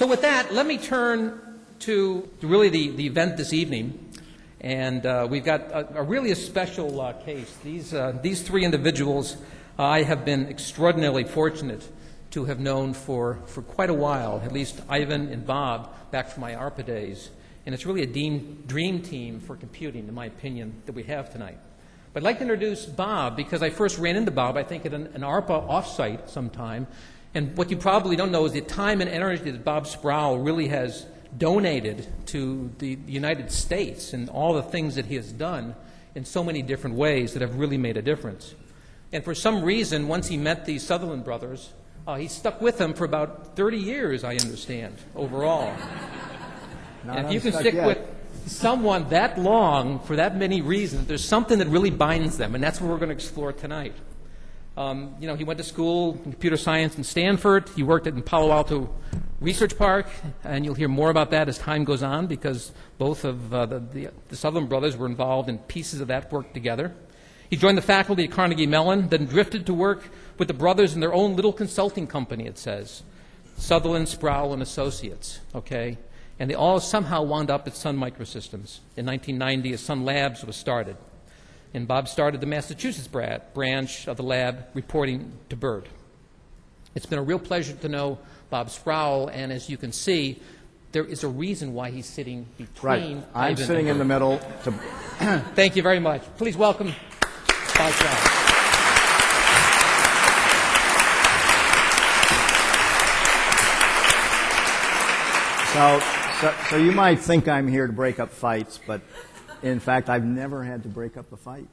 So with that, let me turn to really the event this evening. And we've got a really special case. These three individuals I have been extraordinarily fortunate to have known for quite a while, at least Ivan and Bob, back from my ARPA days. And it's really a dream team for computing, in my opinion, that we have tonight. But I'd like to introduce Bob, because I first ran into Bob, I think, at an ARPA offsite sometime. And what you probably don't know is the time and energy that Bob Sproul really has donated to the United States and all the things that he has done in so many different ways that have really made a difference. And for some reason, once he met the Sutherland brothers, he stuck with them for about 30 years, I understand, overall. And if you can stick with someone that long for that many reasons, there's something that really binds them, and that's what we're going to explore tonight. You know, he went to school in computer science in Stanford. He worked in Palo Alto Research Park, and you'll hear more about that as time goes on, because both of the Sutherland brothers were involved in pieces of that work together. He joined the faculty at Carnegie Mellon, then drifted to work with the brothers in their own little consulting company, it says, Sutherland, Sproul, and Associates, okay? And they all somehow wound up at Sun Microsystems. In 1990, Sun Labs was started. And Bob started the Massachusetts branch of the lab, reporting to Bert. It's been a real pleasure to know Bob Sproul, and as you can see, there is a reason why he's sitting between Right. I'm sitting in the middle. Thank you very much. Please welcome Bob Sproul. So you might think I'm here to break up fights, but in fact, I've never had to break up a fight.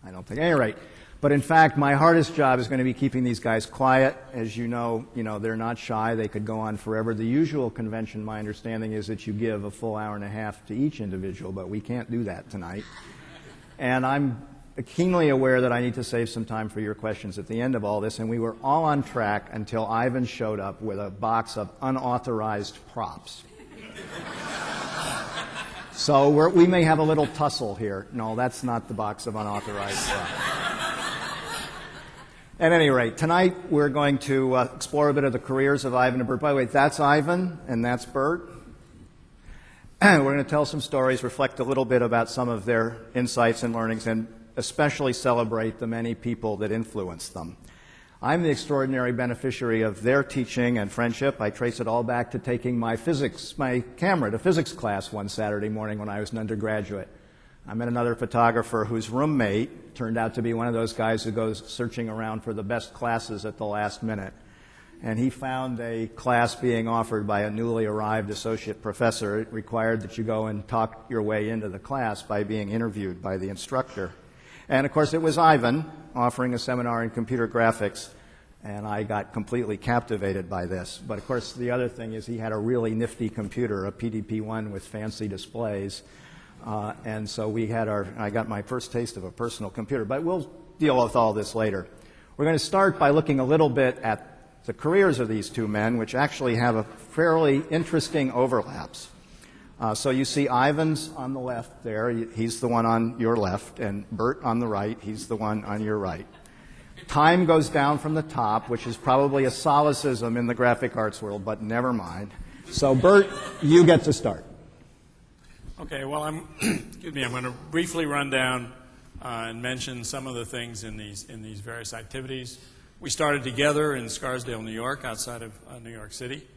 I don't think. At any rate, but in fact, my hardest job is going to be keeping these guys quiet. As you know, they're not shy. They could go on forever. The usual convention, my understanding, is that you give a full hour and a half to each individual, but we can't do that tonight. And I'm keenly aware that I need to save some time for your questions at the end of all this, and we were all on track until Ivan showed up with a box of unauthorized props. So we may have a little tussle here. No, that's not the box of unauthorized props. At any rate, tonight we're going to explore a bit of the careers of Ivan and Bert. By the way, that's Ivan and that's Bert. We're going to tell some stories, reflect a little bit about some of their insights and learnings, and especially celebrate the many people that influenced them. I'm the extraordinary beneficiary of their teaching and friendship. I trace it all back to taking my camera to physics class one Saturday morning when I was an undergraduate. I met another photographer whose roommate turned out to be one of those guys who goes searching around for the best classes at the last minute. And he found a class being offered by a newly arrived associate professor. It required that you go and talk your way into the class by being interviewed by the instructor. And, of course, it was Ivan offering a seminar in computer graphics, and I got completely captivated by this. But, of course, the other thing is he had a really nifty computer, a PDP-1 with fancy displays. And so I got my first taste of a personal computer. But we'll deal with all this later. We're going to start by looking a little bit at the careers of these two men, which actually have a fairly interesting overlaps. So you see Ivan's on the left there. He's the one on your left. And Bert on the right. He's the one on your right. Time goes down from the top, which is probably a solecism in the graphic arts world, but never mind. So, Bert, you get to start. Okay, well, I'm going to briefly run down and mention some of the things in these various activities. We started together in Scarsdale, New York, outside of New York City.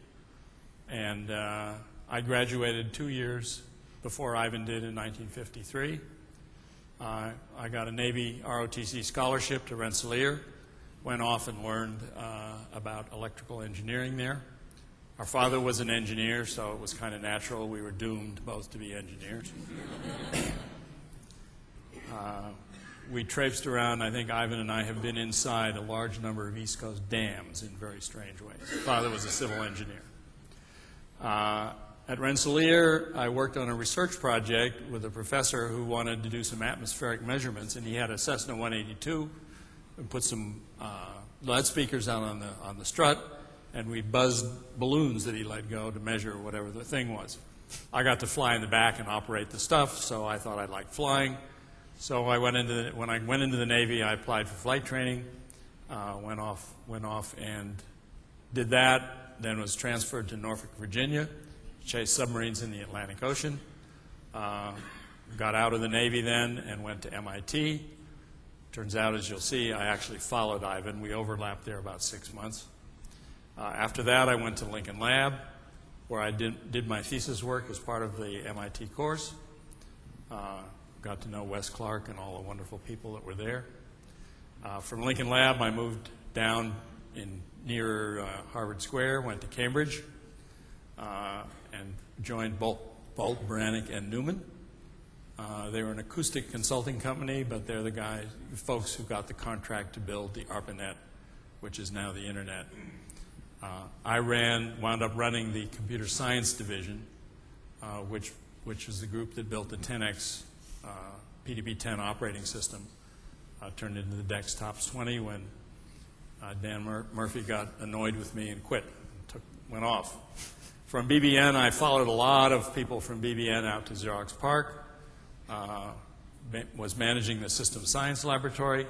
And I graduated 2 years before Ivan did in 1953. I got a Navy ROTC scholarship to Rensselaer, went off and learned about electrical engineering there. Our father was an engineer, so it was kind of natural. We were doomed both to be engineers. We traipsed around. I think Ivan and I have been inside a large number of East Coast dams in very strange ways. Father was a civil engineer. At Rensselaer, I worked on a research project with a professor who wanted to do some atmospheric measurements, and he had a Cessna 182 and put some loudspeakers out on the strut, and we buzzed balloons that he let go to measure whatever the thing was. I got to fly in the back and operate the stuff, so I thought I'd like flying. So when I went into the Navy, I applied for flight training, went off and did that. then was transferred to Norfolk, Virginia, chased submarines in the Atlantic Ocean. Got out of the Navy then and went to MIT. Turns out, as you'll see, I actually followed Ivan. We overlapped there about 6 months. After that, I went to Lincoln Lab, where I did my thesis work as part of the MIT course. Got to know Wes Clark and all the wonderful people that were there. From Lincoln Lab, I moved down near Harvard Square, went to Cambridge, and joined both Beranek and Newman. They were an acoustic consulting company, but they're the folks who got the contract to build the ARPANET, which is now the Internet. I wound up running the computer science division, which was the group that built the 10X PDP-10 operating system. Turned into the Desktops 20 when Dan Murphy got annoyed with me and quit, went off. From BBN, I followed a lot of people from BBN out to Xerox PARC, was managing the System Science Laboratory.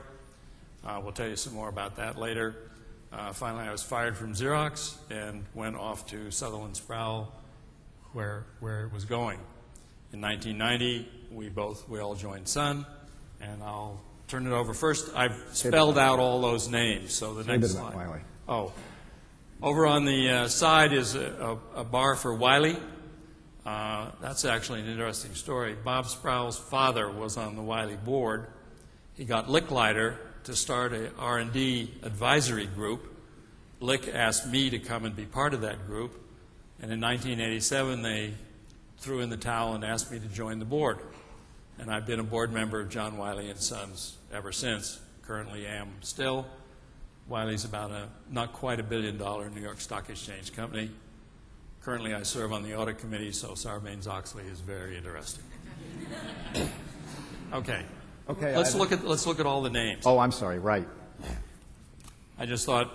We'll tell you some more about that later. Finally, I was fired from Xerox and went off to Sutherland Sproul, where it was going. In 1990, we all joined Sun, and I'll turn it over first. I've spelled out all those names, so the next slide. Wiley. Oh, over on the side is a bar for Wiley. That's actually an interesting story. Bob Sproul's father was on the Wiley board. He got Licklider to start a R&D advisory group. Lick asked me to come and be part of that group, and in 1987 they threw in the towel and asked me to join the board. And I've been a board member of John Wiley & Sons ever since. Currently am still. Wiley's about not quite $1 billion New York Stock Exchange company. Currently I serve on the audit committee, so Sarbanes-Oxley is very interesting. Okay. Okay. Let's look at all the names. Oh, I'm sorry. Right. I just thought,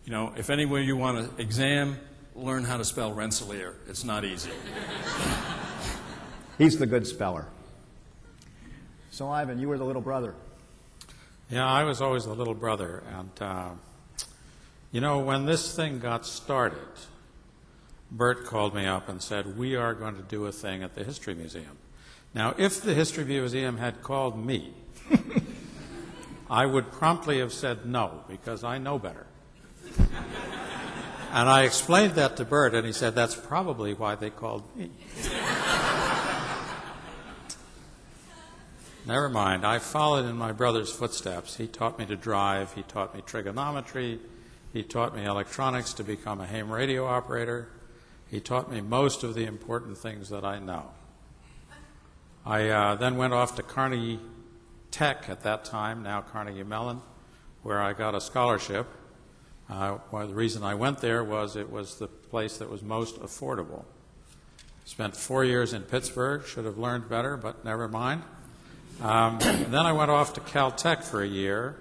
if anywhere you want to exam, learn how to spell Rensselaer. It's not easy. He's the good speller. So, Ivan, you were the little brother. Yeah, I was always the little brother. And, when this thing got started, Bert called me up and said, we are going to do a thing at the History Museum. Now, if the History Museum had called me, I would promptly have said no, because I know better. And I explained that to Bert, and he said, that's probably why they called me. Never mind. I followed in my brother's footsteps. He taught me to drive. He taught me trigonometry. He taught me electronics to become a ham radio operator. He taught me most of the important things that I know. I then went off to Carnegie Tech at that time, now Carnegie Mellon, where I got a scholarship. The reason I went there was it was the place that was most affordable. Spent 4 years in Pittsburgh. Should have learned better, but never mind. Then I went off to Caltech for a year,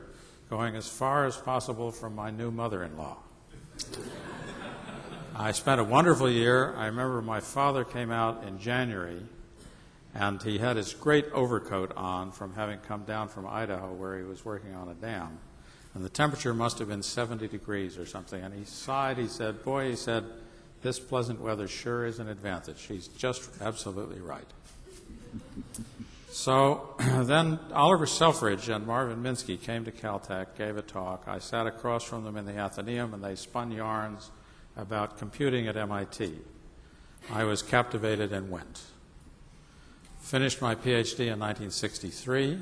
going as far as possible from my new mother-in-law. I spent a wonderful year. I remember my father came out in January, and he had his great overcoat on from having come down from Idaho, where he was working on a dam. And the temperature must have been 70 degrees or something. And he sighed. He said, boy, he said, this pleasant weather sure is an advantage. He's just absolutely right. So then Oliver Selfridge and Marvin Minsky came to Caltech, gave a talk. I sat across from them in the Athenaeum, and they spun yarns about computing at MIT. I was captivated and went. Finished my Ph.D. in 1963,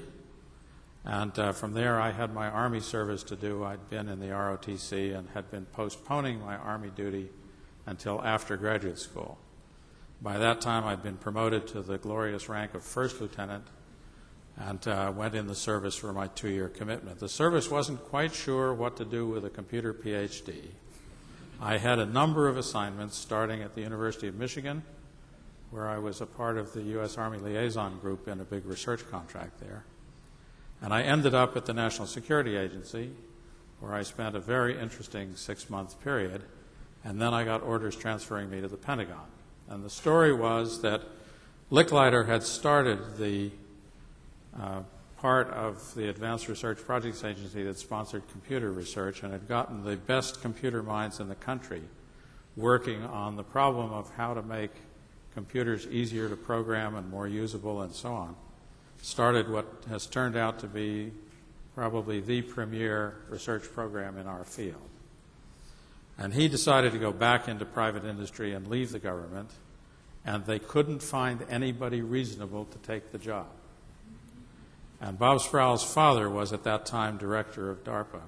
and from there I had my Army service to do. I'd been in the ROTC and had been postponing my Army duty until after graduate school. By that time, I'd been promoted to the glorious rank of first lieutenant and went in the service for my 2-year commitment. The service wasn't quite sure what to do with a computer Ph.D. I had a number of assignments starting at the University of Michigan, where I was a part of the U.S. Army Liaison Group in a big research contract there. And I ended up at the National Security Agency, where I spent a very interesting 6-month period, and then I got orders transferring me to the Pentagon. And the story was that Licklider had started the part of the Advanced Research Projects Agency that sponsored computer research and had gotten the best computer minds in the country working on the problem of how to make computers easier to program and more usable and so on, started what has turned out to be probably the premier research program in our field. And he decided to go back into private industry and leave the government, and they couldn't find anybody reasonable to take the job. And Bob Sproul's father was at that time director of DARPA.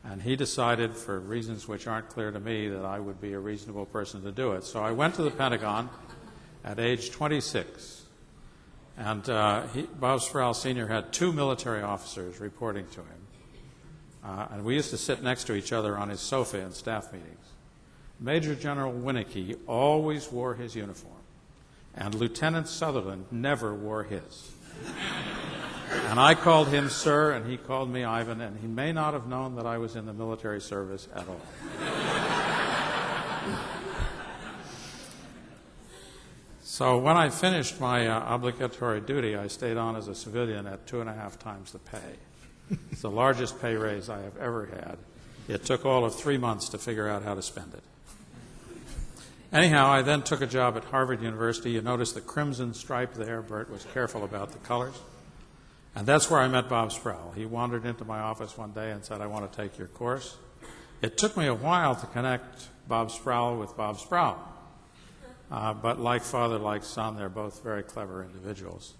And he decided, for reasons which aren't clear to me, that I would be a reasonable person to do it. So I went to the Pentagon at age 26. And Bob Sproul Sr. had 2 military officers reporting to him. And we used to sit next to each other on his sofa in staff meetings. Major General Winnicky always wore his uniform, and Lieutenant Sutherland never wore his. And I called him sir, and he called me Ivan, and he may not have known that I was in the military service at all. So when I finished my obligatory duty, I stayed on as a civilian at 2.5 times the pay. It's the largest pay raise I have ever had. It took all of 3 months to figure out how to spend it. Anyhow, I then took a job at Harvard University. You notice the crimson stripe there. Bert was careful about the colors. And that's where I met Bob Sproul. He wandered into my office one day and said, I want to take your course. It took me a while to connect Bob Sproul with Bob Sproul. But like father, like son, they're both very clever individuals.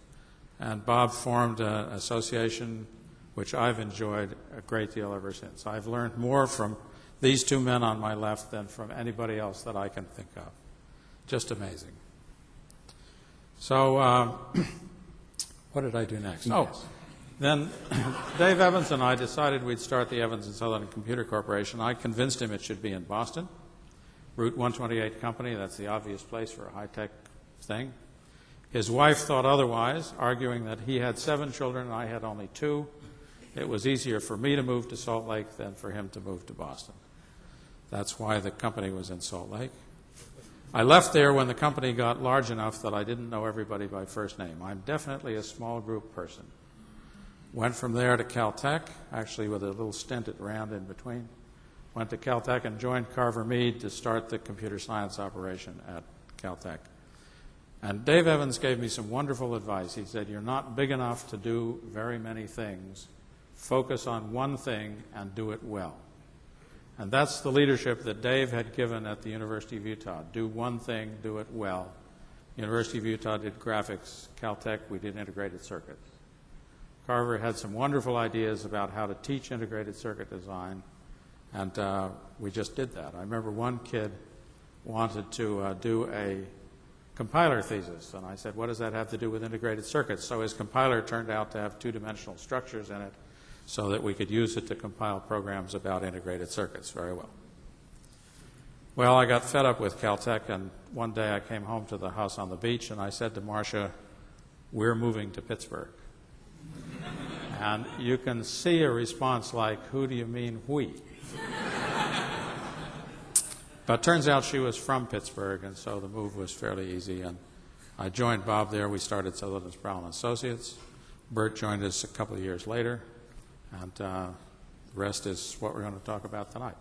And Bob formed an association which I've enjoyed a great deal ever since. I've learned more from these 2 men on my left than from anybody else that I can think of. Just amazing. So what did I do next? Oh, then Dave Evans and I decided we'd start the Evans and Sutherland Computer Corporation. I convinced him it should be in Boston. Route 128 Company, that's the obvious place for a high-tech thing. His wife thought otherwise, arguing that he had 7 children and I had only 2. It was easier for me to move to Salt Lake than for him to move to Boston. That's why the company was in Salt Lake. I left there when the company got large enough that I didn't know everybody by first name. I'm definitely a small group person. Went from there to Caltech, actually with a little stint at Rand in between. Went to Caltech and joined Carver Mead to start the computer science operation at Caltech. And Dave Evans gave me some wonderful advice. He said, you're not big enough to do very many things. Focus on one thing and do it well. And that's the leadership that Dave had given at the University of Utah. Do one thing, do it well. University of Utah did graphics. Caltech, we did integrated circuits. Carver had some wonderful ideas about how to teach integrated circuit design, and we just did that. I remember one kid wanted to do a compiler thesis, and I said, what does that have to do with integrated circuits? So his compiler turned out to have 2-dimensional structures in it so that we could use it to compile programs about integrated circuits very well. Well, I got fed up with Caltech, and one day I came home to the house on the beach, and I said to Marcia, we're moving to Pittsburgh. And you can see a response like, who do you mean we? But turns out she was from Pittsburgh, and so the move was fairly easy. And I joined Bob there. We started Sutherland, Sproul & Associates. Bert joined us a couple of years later, and the rest is what we're going to talk about tonight.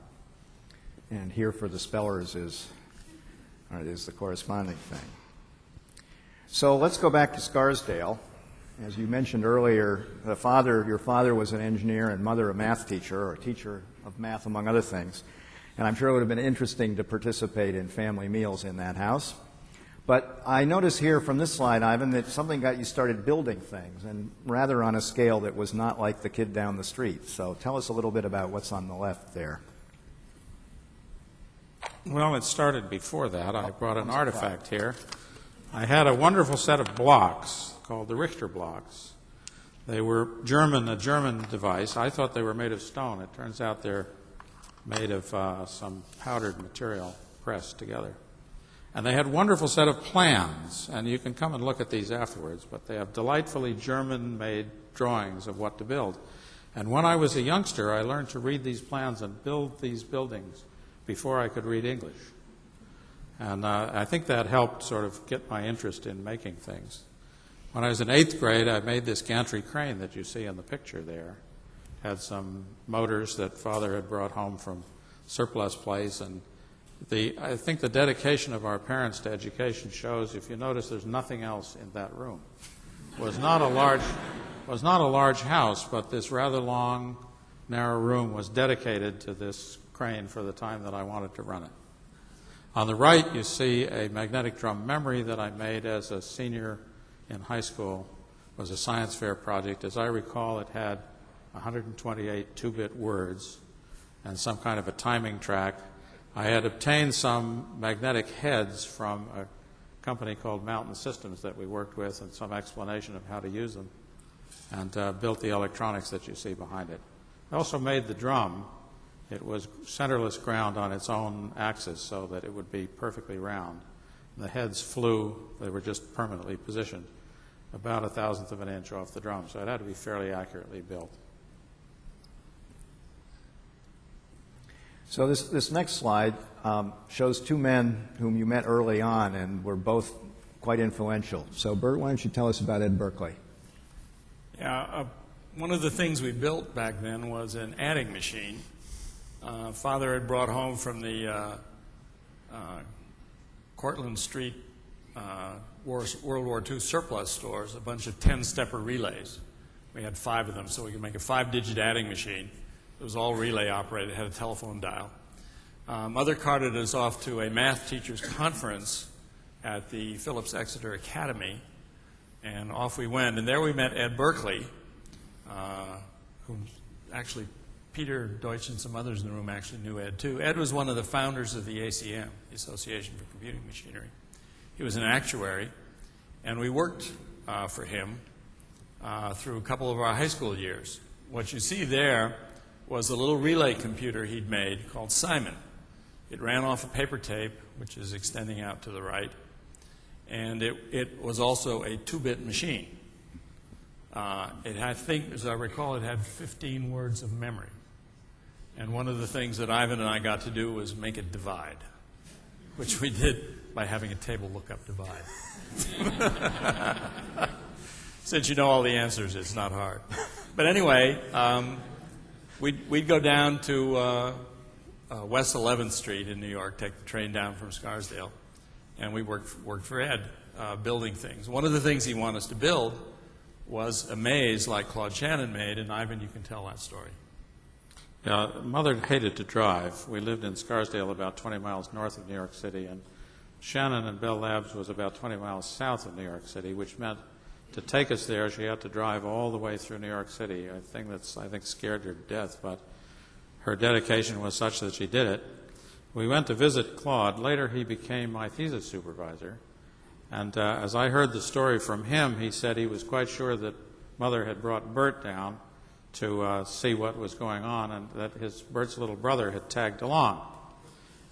And here for the spellers is the corresponding thing. So let's go back to Scarsdale. As you mentioned earlier, your father was an engineer and mother a math teacher, or a teacher of math, among other things. And I'm sure it would have been interesting to participate in family meals in that house. But I notice here from this slide, Ivan, that something got you started building things, and rather on a scale that was not like the kid down the street. So tell us a little bit about what's on the left there. Well, it started before that. I brought an artifact here. I had a wonderful set of blocks called the Richter blocks. They were a German device. I thought they were made of stone. It turns out they're made of some powdered material pressed together. And they had a wonderful set of plans, and you can come and look at these afterwards, but they have delightfully German-made drawings of what to build. And when I was a youngster, I learned to read these plans and build these buildings before I could read English. And I think that helped sort of get my interest in making things. When I was in 8th grade, I made this gantry crane that you see in the picture there. Had some motors that Father had brought home from surplus place, and I think the dedication of our parents to education shows, if you notice, there's nothing else in that room. It was not a large house, but this rather long, narrow room was dedicated to this crane for the time that I wanted to run it. On the right, you see a magnetic drum memory that I made as a senior in high school. It was a science fair project. As I recall, it had 128 2-bit words and some kind of a timing track. I had obtained some magnetic heads from a company called Mountain Systems that we worked with and some explanation of how to use them, and built the electronics that you see behind it. I also made the drum. It was centerless ground on its own axis so that it would be perfectly round. The heads flew, they were just permanently positioned, about 1/1000th of an inch off the drum, so it had to be fairly accurately built. So this next slide shows two men whom you met early on and were both quite influential. So Bert, why don't you tell us about Ed Berkeley? Yeah, one of the things we built back then was an adding machine. Father had brought home from the Cortlandt Street World War II surplus stores a bunch of 10-stepper relays. We had 5 of them, so we could make a 5-digit adding machine. It was all relay operated, it had a telephone dial. Mother carted us off to a math teacher's conference at the Phillips Exeter Academy, and off we went. And there we met Ed Berkeley, whom actually Peter Deutsch and some others in the room actually knew Ed too. Ed was one of the founders of the ACM, the Association for Computing Machinery. He was an actuary, and we worked for him through a couple of our high school years. What you see there was a little relay computer he'd made called Simon. It ran off a paper tape, which is extending out to the right, and it was also a 2-bit machine. I think, as I recall, it had 15 words of memory. And one of the things that Ivan and I got to do was make it divide, which we did by having a table lookup divide. Since you know all the answers, it's not hard. But anyway, we'd go down to West 11th Street in New York, take the train down from Scarsdale, and we worked for Ed, building things. One of the things he wanted us to build was a maze like Claude Shannon made, and Ivan, you can tell that story. Yeah, Mother hated to drive. We lived in Scarsdale, about 20 miles north of New York City, and Shannon and Bell Labs was about 20 miles south of New York City, which meant to take us there, she had to drive all the way through New York City, a thing that's, I think, scared her to death, but her dedication was such that she did it. We went to visit Claude. Later, he became my thesis supervisor, and as I heard the story from him, he said he was quite sure that Mother had brought Bert down to see what was going on, and that Bert's little brother had tagged along.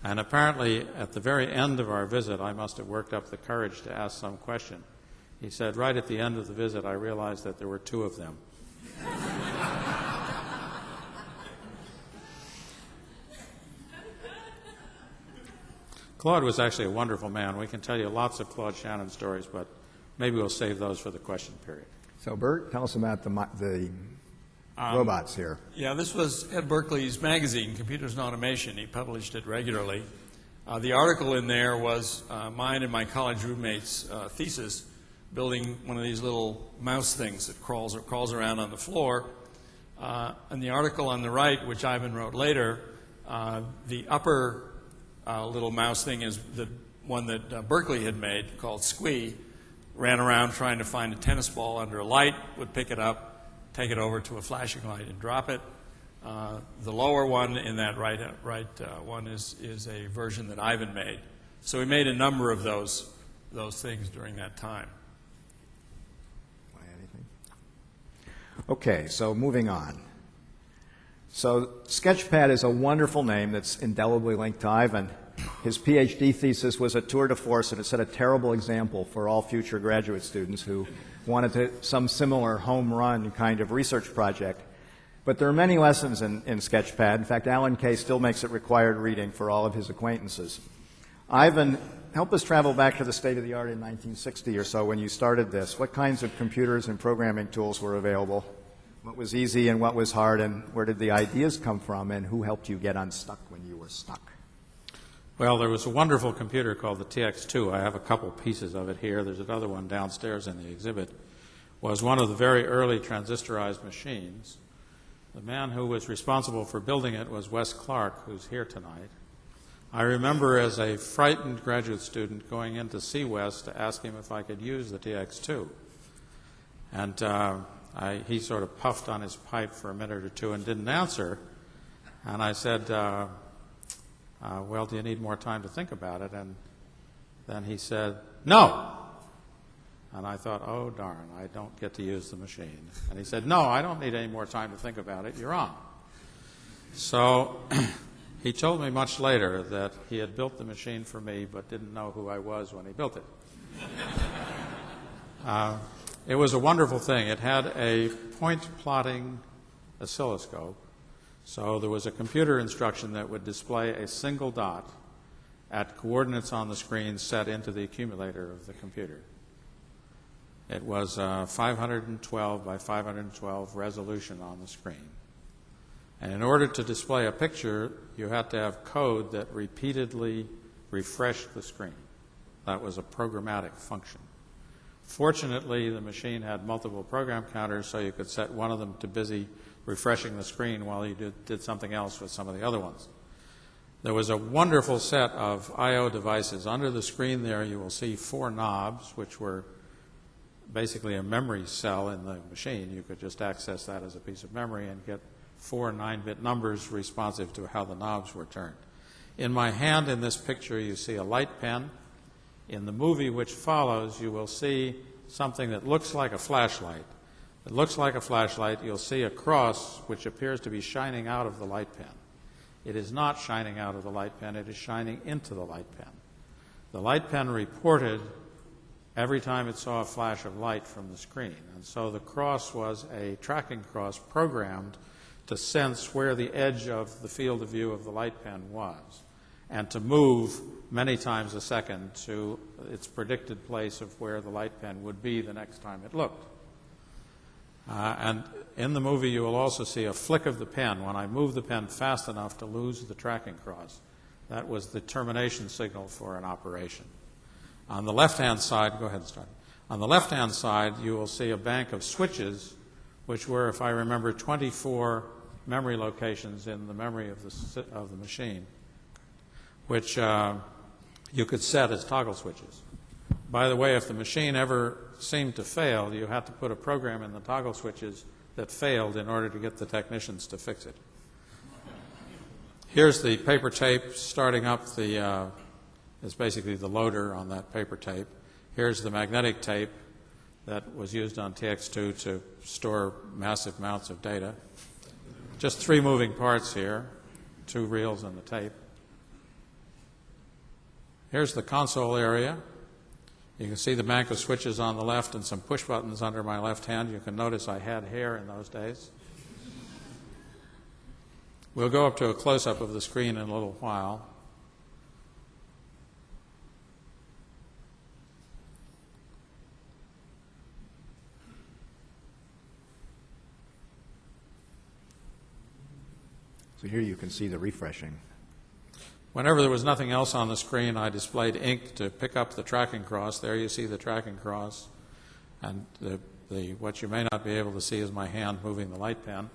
And apparently, at the very end of our visit, I must have worked up the courage to ask some question. He said, right at the end of the visit, I realized that there were 2 of them. Claude was actually a wonderful man. We can tell you lots of Claude Shannon stories, but maybe we'll save those for the question period. So Bert, tell us about the robots here. Yeah, this was Ed Berkeley's magazine, Computers and Automation. He published it regularly. The article in there was mine and my college roommate's thesis, building one of these little mouse things that crawls around on the floor. And the article on the right, which Ivan wrote later, the upper little mouse thing is the one that Berkeley had made called Squee. Ran around trying to find a tennis ball under a light, would pick it up, take it over to a flashing light and drop it. The lower one in that right one is a version that Ivan made. So we made a number of those things during that time. Okay, so moving on. So Sketchpad is a wonderful name that's indelibly linked to Ivan. His Ph.D. thesis was a tour de force, and it set a terrible example for all future graduate students who wanted some similar home run kind of research project. But there are many lessons in Sketchpad. In fact, Alan Kay still makes it required reading for all of his acquaintances. Ivan, help us travel back to the state of the art in 1960 or so when you started this. What kinds of computers and programming tools were available? What was easy and what was hard, and where did the ideas come from, and who helped you get unstuck when you were stuck? Well, there was a wonderful computer called the TX2. I have a couple pieces of it here. There's another one downstairs in the exhibit. It was one of the very early transistorized machines. The man who was responsible for building it was Wes Clark, who's here tonight. I remember as a frightened graduate student going in to see Wes to ask him if I could use the TX2. And he sort of puffed on his pipe for a minute or two and didn't answer. And I said, well, do you need more time to think about it? And then he said, no. And I thought, oh, darn, I don't get to use the machine. And he said, no, I don't need any more time to think about it. You're on. So he told me much later that he had built the machine for me but didn't know who I was when he built it. It was a wonderful thing. It had a point plotting oscilloscope. So there was a computer instruction that would display a single dot at coordinates on the screen set into the accumulator of the computer. It was 512 by 512 resolution on the screen. And in order to display a picture, you had to have code that repeatedly refreshed the screen. That was a programmatic function. Fortunately, the machine had multiple program counters, so you could set one of them to busy refreshing the screen while you did something else with some of the other ones. There was a wonderful set of I.O. devices. Under the screen there, you will see 4 knobs, which were basically a memory cell in the machine. You could just access that as a piece of memory and get 4 9-bit numbers responsive to how the knobs were turned. In my hand in this picture, you see a light pen. In the movie which follows, you will see something that looks like a flashlight. It looks like a flashlight. You'll see a cross which appears to be shining out of the light pen. It is not shining out of the light pen. It is shining into the light pen. The light pen reported every time it saw a flash of light from the screen. And so the cross was a tracking cross programmed to sense where the edge of the field of view of the light pen was and to move many times a second to its predicted place of where the light pen would be the next time it looked. And in the movie, you will also see a flick of the pen. When I moved the pen fast enough to lose the tracking cross, that was the termination signal for an operation. On the left-hand side, go ahead and start. On the left-hand side, you will see a bank of switches, which were, if I remember, 24 memory locations in the memory of the machine, which you could set as toggle switches. By the way, if the machine ever seemed to fail, you had to put a program in the toggle switches that failed in order to get the technicians to fix it. Here's the paper tape starting up is basically the loader on that paper tape. Here's the magnetic tape that was used on TX2 to store massive amounts of data. Just 3 moving parts here, 2 reels and the tape. Here's the console area. You can see the bank of switches on the left and some push buttons under my left hand. You can notice I had hair in those days. We'll go up to a close-up of the screen in a little while. So here you can see the refreshing. Whenever there was nothing else on the screen, I displayed ink to pick up the tracking cross. There you see the tracking cross. And what you may not be able to see is my hand moving the light pen.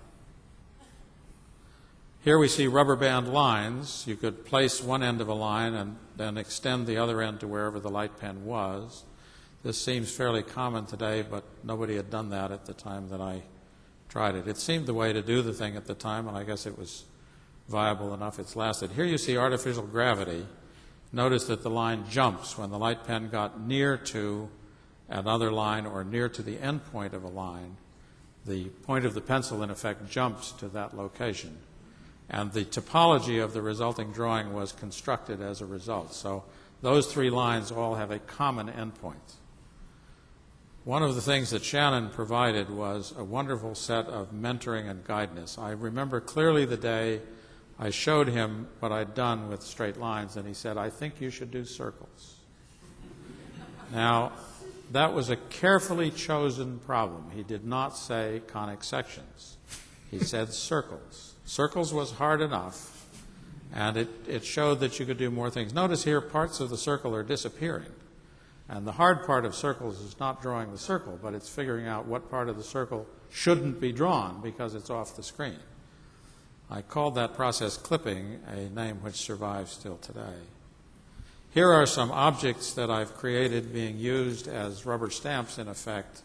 Here we see rubber band lines. You could place one end of a line and then extend the other end to wherever the light pen was. This seems fairly common today, but nobody had done that at the time that I tried it. It seemed the way to do the thing at the time, and I guess it was viable enough it's lasted. Here you see artificial gravity. Notice that the line jumps when the light pen got near to another line or near to the end point of a line. The point of the pencil, in effect, jumps to that location. And the topology of the resulting drawing was constructed as a result. So those 3 lines all have a common endpoint. One of the things that Shannon provided was a wonderful set of mentoring and guidance. I remember clearly the day I showed him what I'd done with straight lines, and he said, "I think you should do circles." Now, that was a carefully chosen problem. He did not say conic sections. He said circles. Circles was hard enough, And it showed that you could do more things. Notice here parts of the circle are disappearing. And the hard part of circles is not drawing the circle, but it's figuring out what part of the circle shouldn't be drawn because it's off the screen. I called that process clipping, a name which survives still today. Here are some objects that I've created being used as rubber stamps, in effect,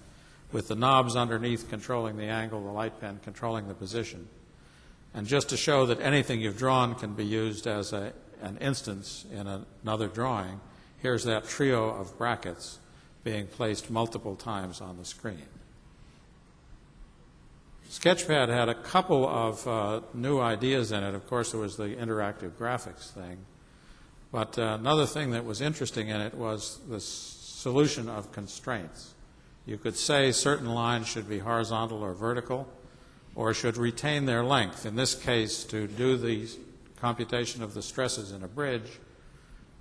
with the knobs underneath controlling the angle, the light pen controlling the position. And just to show that anything you've drawn can be used as an instance in another drawing, here's that trio of brackets being placed multiple times on the screen. Sketchpad had a couple of new ideas in it. Of course, there was the interactive graphics thing. But another thing that was interesting in it was the solution of constraints. You could say certain lines should be horizontal or vertical, or should retain their length. In this case, to do the computation of the stresses in a bridge,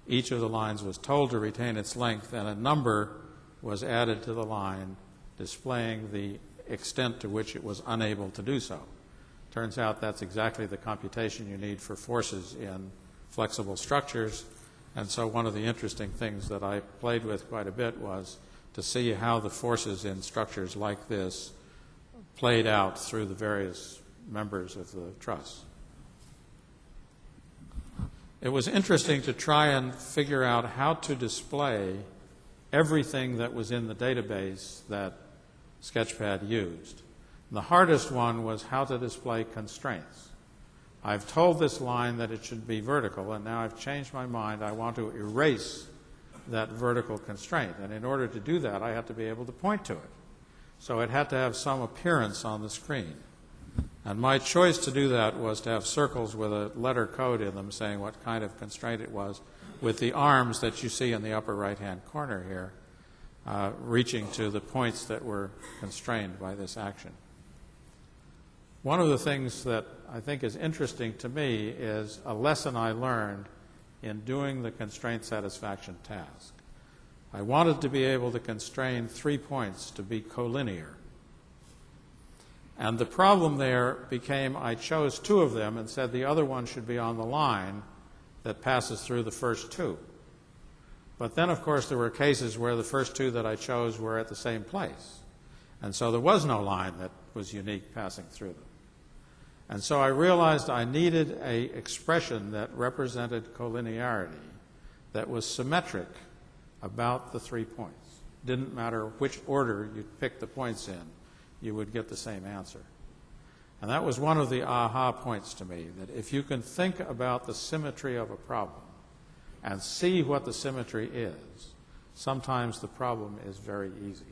each of the lines was told to retain its length, and a number was added to the line displaying the extent to which it was unable to do so. Turns out that's exactly the computation you need for forces in flexible structures, and so one of the interesting things that I played with quite a bit was to see how the forces in structures like this played out through the various members of the truss. It was interesting to try and figure out how to display everything that was in the database that Sketchpad used. And the hardest one was how to display constraints. I've told this line that it should be vertical, and now I've changed my mind. I want to erase that vertical constraint. And in order to do that, I had to be able to point to it. So it had to have some appearance on the screen. And my choice to do that was to have circles with a letter code in them saying what kind of constraint it was, with the arms that you see in the upper right-hand corner here reaching to the points that were constrained by this action. One of the things that I think is interesting to me is a lesson I learned in doing the constraint satisfaction task. I wanted to be able to constrain 3 points to be collinear. And the problem there became I chose 2 of them and said the other one should be on the line that passes through the first 2. But then, of course, there were cases where the first 2 that I chose were at the same place. And so there was no line that was unique passing through them. And so I realized I needed an expression that represented collinearity, that was symmetric about the 3 points. Didn't matter which order you picked the points in, you would get the same answer. And that was one of the aha points to me, that if you can think about the symmetry of a problem and see what the symmetry is, sometimes the problem is very easy.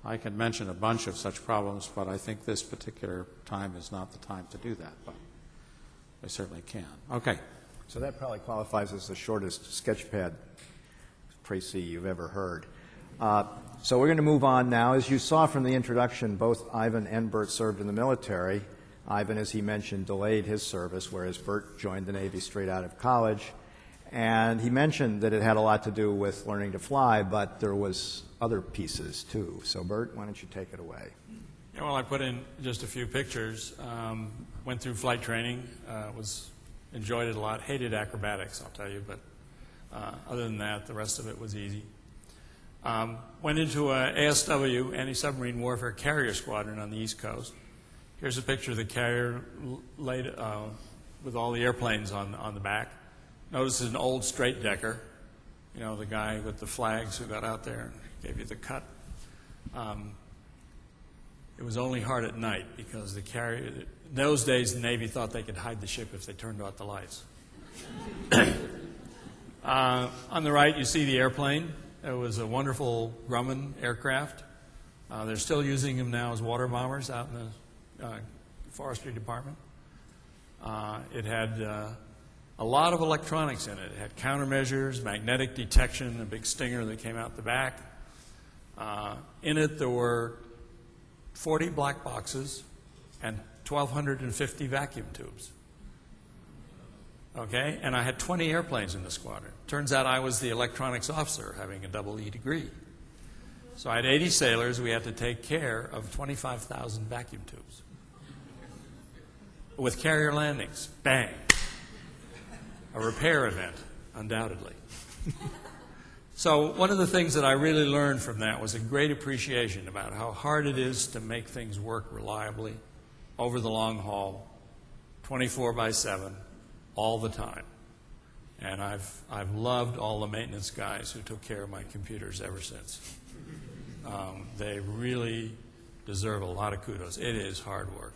I can mention a bunch of such problems, but I think this particular time is not the time to do that, but I certainly can. Okay. So that probably qualifies as the shortest Sketchpad précis you've ever heard. So we're going to move on now. As you saw from the introduction, both Ivan and Bert served in the military. Ivan, as he mentioned, delayed his service, whereas Bert joined the Navy straight out of college. And he mentioned that it had a lot to do with learning to fly, but there was other pieces too. So Bert, why don't you take it away? Yeah, well, I put in just a few pictures. Went through flight training, enjoyed it a lot. Hated acrobatics, I'll tell you, but other than that, the rest of it was easy. Went into a ASW, Anti-Submarine Warfare Carrier Squadron on the East Coast. Here's a picture of the carrier laid, with all the airplanes on the back. Notice it's an old straight decker, you know, the guy with the flags who got out there and gave you the cut. It was only hard at night because the carrier, in those days the Navy thought they could hide the ship if they turned out the lights. On the right you see the airplane. It was a wonderful Grumman aircraft. They're still using them now as water bombers out in the forestry department. It had a lot of electronics in it. It had countermeasures, magnetic detection, a big stinger that came out the back. In it there were 40 black boxes and 1,250 vacuum tubes. Okay, and I had 20 airplanes in the squadron. Turns out I was the electronics officer, having a double E degree. So I had 80 sailors. We had to take care of 25,000 vacuum tubes with carrier landings. Bang. a repair event, undoubtedly. So one of the things that I really learned from that was a great appreciation about how hard it is to make things work reliably over the long haul, 24/7, all the time. And I've loved all the maintenance guys who took care of my computers ever since. They really deserve a lot of kudos. It is hard work.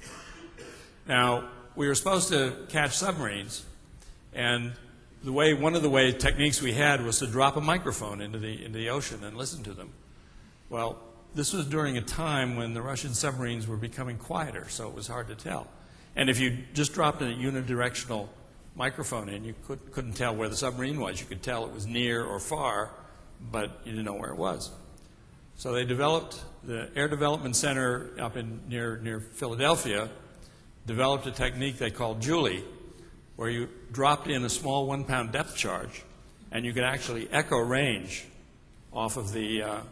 Now, we were supposed to catch submarines, and one of the techniques we had was to drop a microphone into the ocean and listen to them. Well, this was during a time when the Russian submarines were becoming quieter, so it was hard to tell. And if you just dropped a unidirectional microphone in, you couldn't tell where the submarine was. You could tell it was near or far, but you didn't know where it was. So they developed, the Air Development Center up near Philadelphia developed a technique they called Julie, where you dropped in a small 1-pound depth charge, and you could actually echo range off of the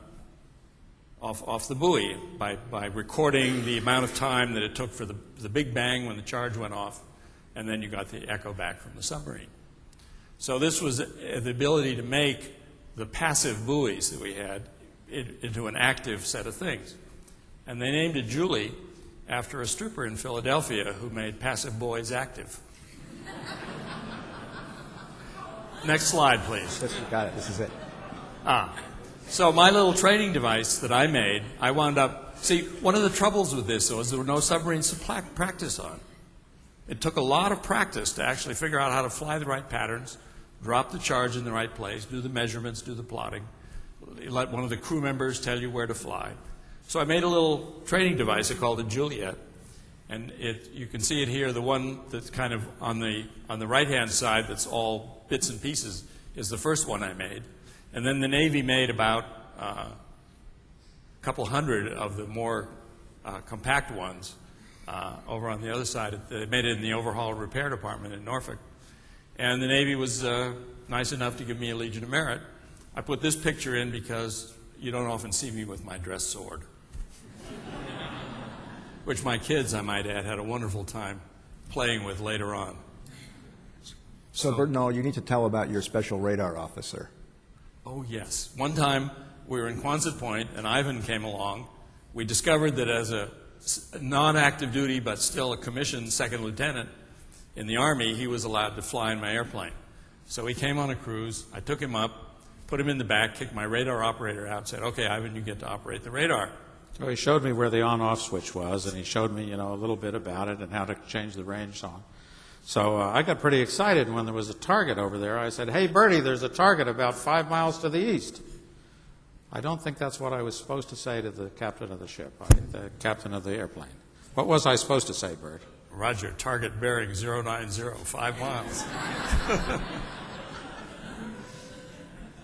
off the buoy by recording the amount of time that it took for the big bang when the charge went off, and then you got the echo back from the submarine. So this was the ability to make the passive buoys that we had into an active set of things. And they named it Julie after a stripper in Philadelphia who made passive buoys active. Next slide, please. Got it. This is it. So my little training device that I made, I wound up... See, one of the troubles with this was there were no submarines to practice on. It took a lot of practice to actually figure out how to fly the right patterns, drop the charge in the right place, do the measurements, do the plotting, let one of the crew members tell you where to fly. So I made a little training device. I called it Juliet. And you can see it here. The one that's kind of on the right-hand side that's all bits and pieces is the first one I made. And then the Navy made about a couple hundred of the more compact ones over on the other side. They made it in the overhaul and repair department in Norfolk. And the Navy was nice enough to give me a Legion of Merit. I put this picture in because you don't often see me with my dress sword, which my kids, I might add, had a wonderful time playing with later on. So Bert, no, you need to tell about your special radar officer. Oh, yes. One time we were in Quonset Point, and Ivan came along. We discovered that as a non-active duty but still a commissioned second lieutenant in the Army, he was allowed to fly in my airplane. So he came on a cruise. I took him up, put him in the back, kicked my radar operator out, and said, "Okay, Ivan, you get to operate the radar." So he showed me where the on-off switch was, and he showed me, a little bit about it and how to change the range on. So I got pretty excited when there was a target over there. I said, "Hey, Bertie, there's a target about 5 miles to the east." I don't think that's what I was supposed to say to the captain of the ship, the captain of the airplane. What was I supposed to say, Bert? Roger, target bearing 090, 5 miles.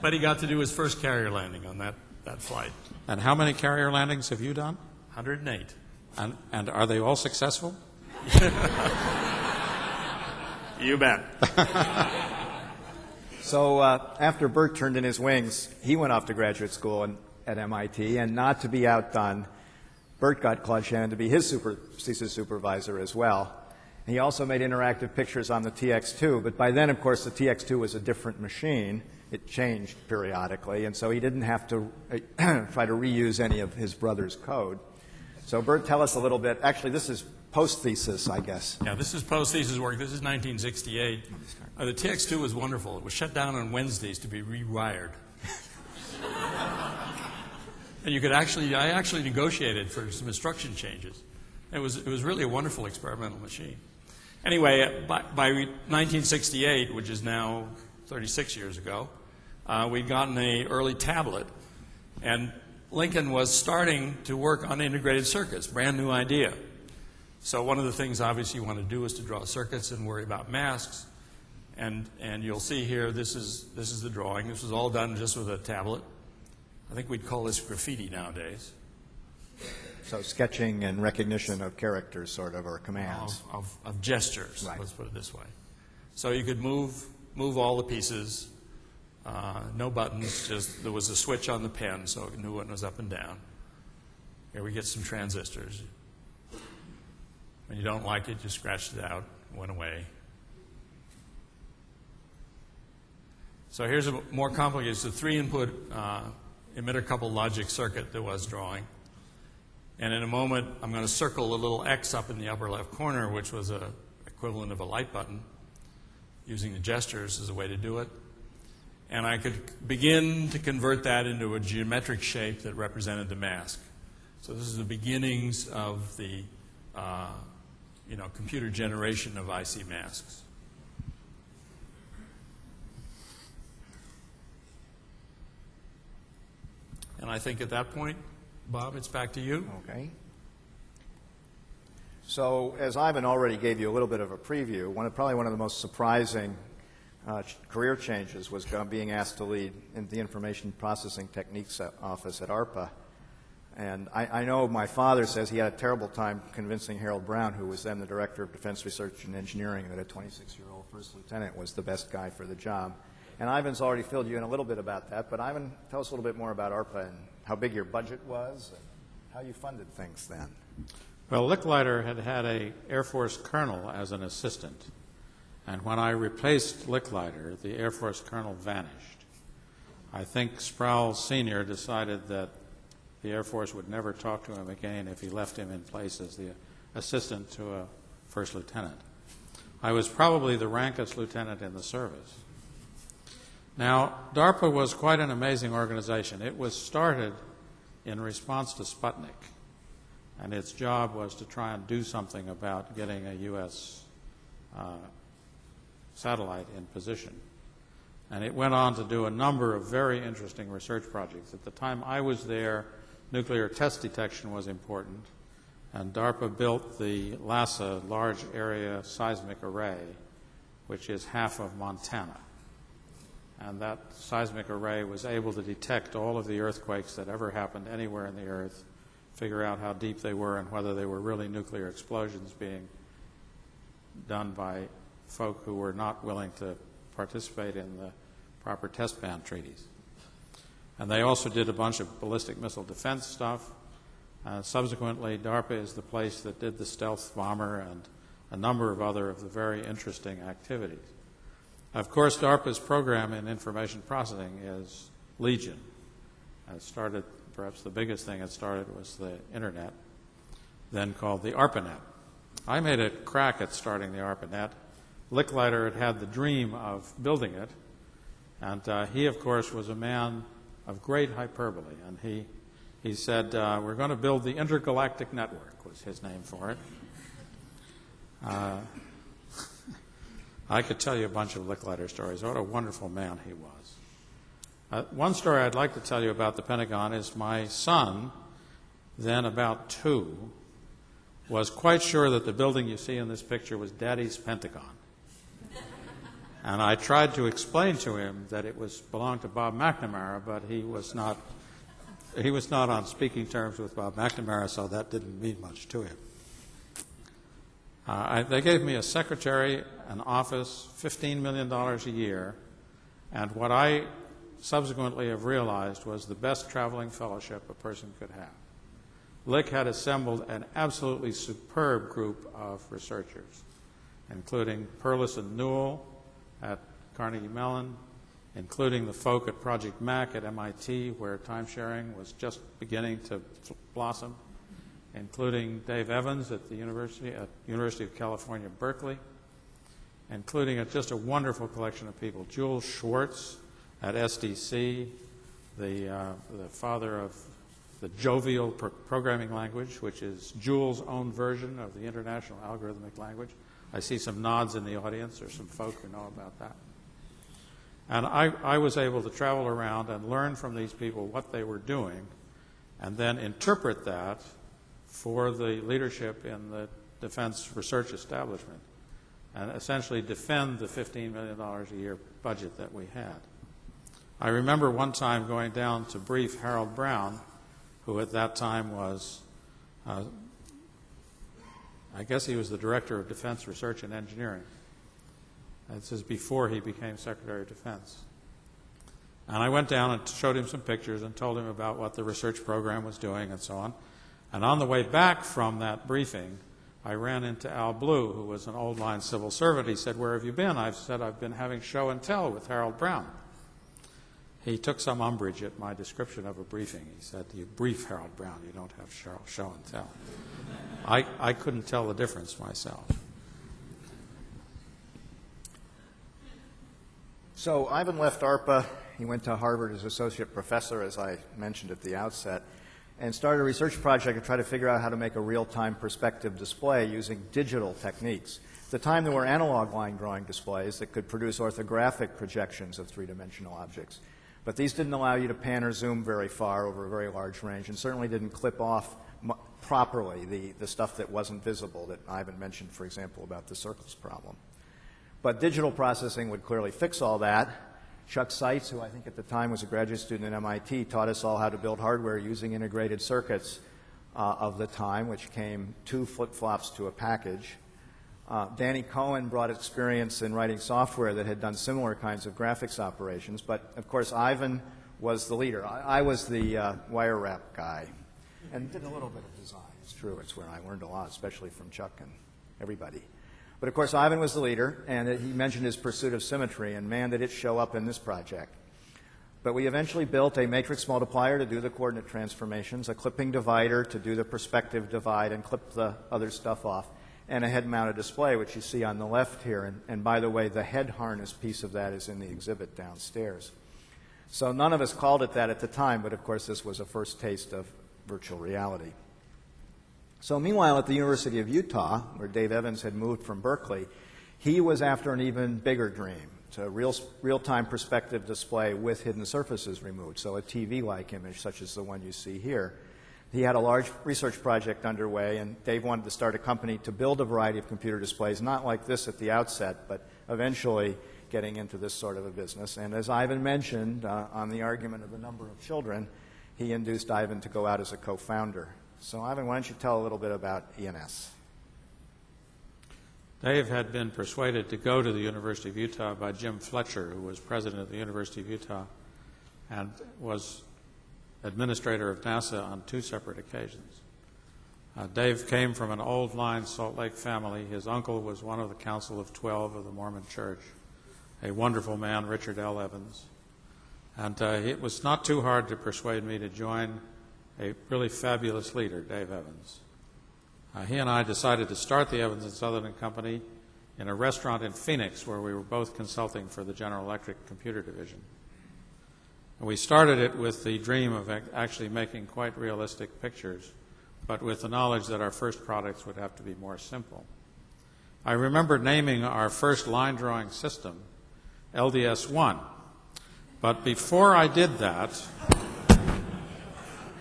But he got to do his first carrier landing on that flight. And how many carrier landings have you done? 108. And are they all successful? You bet. So after Bert turned in his wings, he went off to graduate school at MIT, and not to be outdone, Bert got Claude Shannon to be his thesis supervisor as well. And he also made interactive pictures on the TX2, but by then, of course, the TX2 was a different machine. It changed periodically, and so he didn't have to try to reuse any of his brother's code. So Bert, tell us a little bit. Actually, this is post-thesis, I guess. Yeah, this is post-thesis work. This is 1968. The TX2 was wonderful. It was shut down on Wednesdays to be rewired. And I actually negotiated for some instruction changes. It was really a wonderful experimental machine. Anyway, by 1968, which is now 36 years ago, we'd gotten an early tablet, and Lincoln was starting to work on integrated circuits, brand new idea. So one of the things obviously you want to do is to draw circuits and worry about masks. And you'll see here, this is the drawing. This was all done just with a tablet. I think we'd call this graffiti nowadays. So sketching and recognition of characters, sort of, or commands. Of gestures, right. Let's put it this way. So you could move all the pieces, no buttons, just there was a switch on the pen so it knew when it was up and down. Here we get some transistors. When you don't like it, you scratched it out, it went away. So here's a more complicated, it's a 3-input emitter-coupled logic circuit that was drawing. And in a moment, I'm going to circle a little X up in the upper left corner, which was an equivalent of a light button, using the gestures as a way to do it. And I could begin to convert that into a geometric shape that represented the mask. So this is the beginnings of the computer generation of IC masks. And I think at that point, Bob, it's back to you. Okay. So, as Ivan already gave you a little bit of a preview, probably one of the most surprising career changes was being asked to lead in the Information Processing Techniques office at ARPA. And I know my father says he had a terrible time convincing Harold Brown, who was then the Director of Defense Research and Engineering, that a 26-year-old first lieutenant was the best guy for the job. And Ivan's already filled you in a little bit about that, but Ivan, tell us a little bit more about ARPA and how big your budget was and how you funded things then. Well, Licklider had had an Air Force colonel as an assistant. And when I replaced Licklider, the Air Force colonel vanished. I think Sproul Sr. decided that the Air Force would never talk to him again if he left him in place as the assistant to a first lieutenant. I was probably the rankest lieutenant in the service. Now, DARPA was quite an amazing organization. It was started in response to Sputnik, and its job was to try and do something about getting a U.S. Satellite in position. And it went on to do a number of very interesting research projects. At the time I was there, nuclear test detection was important, and DARPA built the LASA Large Area Seismic Array, which is half of Montana. And that seismic array was able to detect all of the earthquakes that ever happened anywhere in the earth, figure out how deep they were and whether they were really nuclear explosions being done by folk who were not willing to participate in the proper test ban treaties. And they also did a bunch of ballistic missile defense stuff. Subsequently, DARPA is the place that did the stealth bomber and a number of other of the very interesting activities. Of course, DARPA's program in information processing is Legion. It started, perhaps the biggest thing it started was the Internet, then called the ARPANET. I made a crack at starting the ARPANET. Licklider had the dream of building it, and he, of course, was a man of great hyperbole, and he said, we're going to build the Intergalactic Network, was his name for it. I could tell you a bunch of Licklider stories. What a wonderful man he was. One story I'd like to tell you about the Pentagon is my son, then about 2, was quite sure that the building you see in this picture was Daddy's Pentagon. And I tried to explain to him that it belonged to Bob McNamara, but he was not on speaking terms with Bob McNamara, so that didn't mean much to him. They gave me a secretary, an office, $15 million a year, and what I subsequently have realized was the best traveling fellowship a person could have. Lick had assembled an absolutely superb group of researchers, including Perlis and Newell at Carnegie Mellon, including the folk at Project Mac at MIT, where time-sharing was just beginning to blossom, including Dave Evans at the University of California, Berkeley, including just a wonderful collection of people. Jules Schwartz at SDC, the father of the jovial programming language, which is Jules' own version of the International Algorithmic Language. I see some nods in the audience. There's some folk who know about that. And I was able to travel around and learn from these people what they were doing and then interpret that for the leadership in the defense research establishment and essentially defend the $15 million a year budget that we had. I remember one time going down to brief Harold Brown, who at that time was, I guess he was the Director of Defense Research and Engineering. This is before he became Secretary of Defense. And I went down and showed him some pictures and told him about what the research program was doing and so on. And on the way back from that briefing, I ran into Al Blue, who was an old-line civil servant. He said, "Where have you been?" I said, "I've been having show and tell with Harold Brown." He took some umbrage at my description of a briefing. He said, "You brief Harold Brown, you don't have show and tell." I couldn't tell the difference myself. So Ivan left ARPA. He went to Harvard as associate professor, as I mentioned at the outset, and started a research project to try to figure out how to make a real-time perspective display using digital techniques. At the time, there were analog line drawing displays that could produce orthographic projections of three-dimensional objects. But these didn't allow you to pan or zoom very far over a very large range, and certainly didn't clip off properly the stuff that wasn't visible that Ivan mentioned, for example, about the circles problem. But digital processing would clearly fix all that. Chuck Seitz, who I think at the time was a graduate student at MIT, taught us all how to build hardware using integrated circuits of the time, which came 2 flip-flops to a package. Danny Cohen brought experience in writing software that had done similar kinds of graphics operations, but of course Ivan was the leader. I was the wire wrap guy, and did a little bit of design. It's true, it's where I learned a lot, especially from Chuck and everybody. But of course Ivan was the leader, and he mentioned his pursuit of symmetry, and man, did it show up in this project. But we eventually built a matrix multiplier to do the coordinate transformations, a clipping divider to do the perspective divide and clip the other stuff off, and a head-mounted display, which you see on the left here. And by the way, the head harness piece of that is in the exhibit downstairs. So none of us called it that at the time, but of course this was a first taste of virtual reality. So meanwhile, at the University of Utah, where Dave Evans had moved from Berkeley, he was after an even bigger dream. It's a real-time perspective display with hidden surfaces removed, so a TV-like image such as the one you see here. He had a large research project underway, and Dave wanted to start a company to build a variety of computer displays, not like this at the outset, but eventually getting into this sort of a business. And as Ivan mentioned, on the argument of the number of children, he induced Ivan to go out as a co-founder. So Ivan, why don't you tell a little bit about ENS? Dave had been persuaded to go to the University of Utah by Jim Fletcher, who was president of the University of Utah and was administrator of NASA on 2 separate occasions. Dave came from an old-line Salt Lake family. His uncle was one of the Council of 12 of the Mormon Church, a wonderful man, Richard L. Evans. And it was not too hard to persuade me to join a really fabulous leader, Dave Evans. He and I decided to start the Evans and Sutherland Company in a restaurant in Phoenix, where we were both consulting for the General Electric Computer Division. And we started it with the dream of actually making quite realistic pictures, but with the knowledge that our first products would have to be more simple. I remember naming our first line drawing system LDS-1, but before I did that,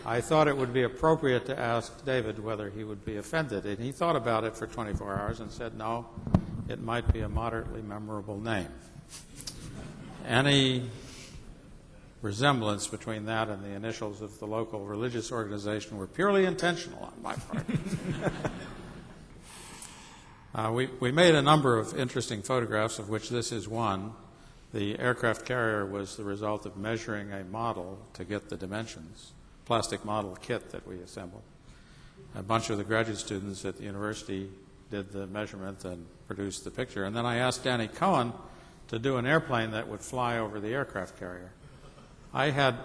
I thought it would be appropriate to ask David whether he would be offended, and he thought about it for 24 hours and said, no, it might be a moderately memorable name. Any resemblance between that and the initials of the local religious organization were purely intentional on my part. We made a number of interesting photographs, of which this is one. The aircraft carrier was the result of measuring a model to get the dimensions. Plastic model kit that we assembled. A bunch of the graduate students at the university did the measurement and produced the picture. And then I asked Danny Cohen to do an airplane that would fly over the aircraft carrier. I had,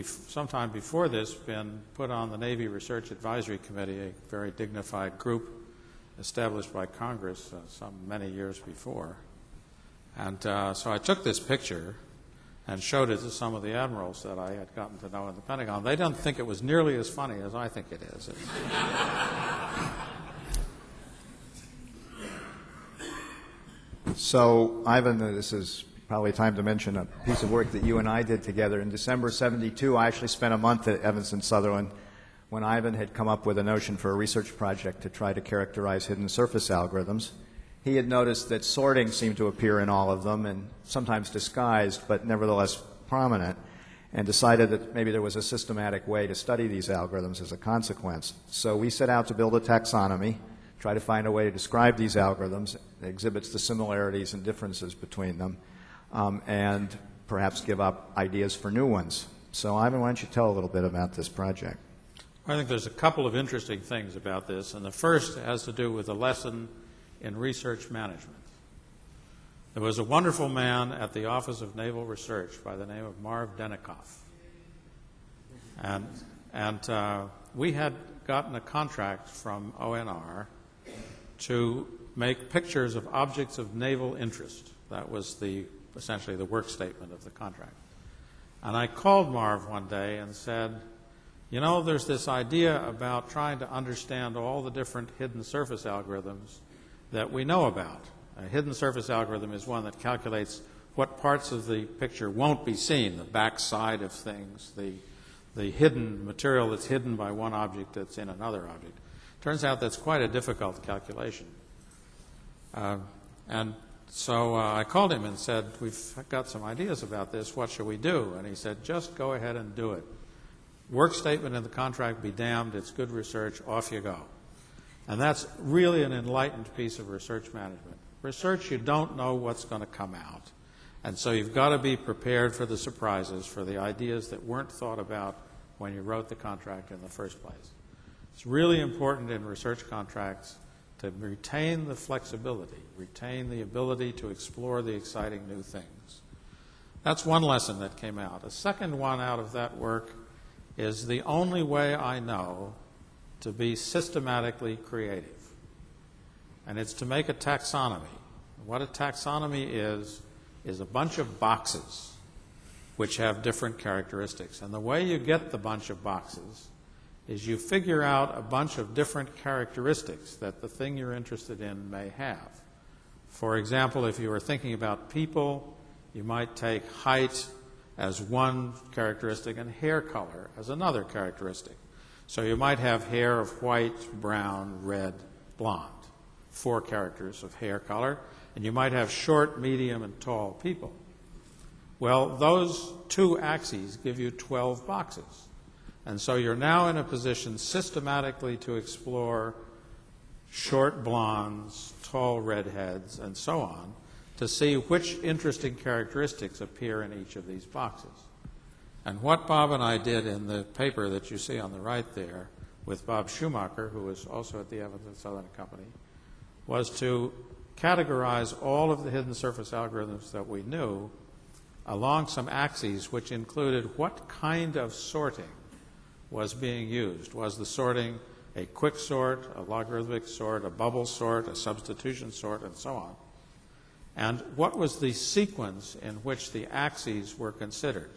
sometime before this, been put on the Navy Research Advisory Committee, a very dignified group established by Congress many years before. And so I took this picture and showed it to some of the admirals that I had gotten to know in the Pentagon. They didn't think it was nearly as funny as I think it is. So, Ivan, this is probably time to mention a piece of work that you and I did together. In December '72, I actually spent a month at Evans and Sutherland when Ivan had come up with a notion for a research project to try to characterize hidden surface algorithms. He had noticed that sorting seemed to appear in all of them, and sometimes disguised, but nevertheless prominent, and decided that maybe there was a systematic way to study these algorithms as a consequence. So we set out to build a taxonomy, try to find a way to describe these algorithms that exhibits the similarities and differences between them, and perhaps give up ideas for new ones. So Ivan, why don't you tell a little bit about this project? I think there's a couple of interesting things about this, and the first has to do with the lesson in research management. There was a wonderful man at the Office of Naval Research by the name of Marv Denikoff. And we had gotten a contract from ONR to make pictures of objects of naval interest. That was essentially the work statement of the contract. And I called Marv one day and said, you know, there's this idea about trying to understand all the different hidden surface algorithms that we know about. A hidden surface algorithm is one that calculates what parts of the picture won't be seen, the back side of things, the hidden material that's hidden by one object that's in another object. Turns out that's quite a difficult calculation. And so I called him and said, we've got some ideas about this, what should we do? And he said, just go ahead and do it. Work statement in the contract, be damned, it's good research, off you go. And that's really an enlightened piece of research management. Research, you don't know what's going to come out. And so you've got to be prepared for the surprises, for the ideas that weren't thought about when you wrote the contract in the first place. It's really important in research contracts to retain the flexibility, retain the ability to explore the exciting new things. That's one lesson that came out. A second one out of that work is the only way I know to be systematically creative. And it's to make a taxonomy. What a taxonomy is a bunch of boxes which have different characteristics. And the way you get the bunch of boxes is you figure out a bunch of different characteristics that the thing you're interested in may have. For example, if you were thinking about people, you might take height as one characteristic and hair color as another characteristic. So you might have hair of white, brown, red, blonde, 4 characters of hair color, and you might have short, medium, and tall people. Well, those 2 axes give you 12 boxes. And so you're now in a position systematically to explore short blondes, tall redheads, and so on, to see which interesting characteristics appear in each of these boxes. And what Bob and I did in the paper that you see on the right there with Bob Schumacher, who was also at the Evans and Sutherland Company, was to categorize all of the hidden surface algorithms that we knew along some axes which included what kind of sorting was being used. Was the sorting a quick sort, a logarithmic sort, a bubble sort, a substitution sort, and so on? And what was the sequence in which the axes were considered?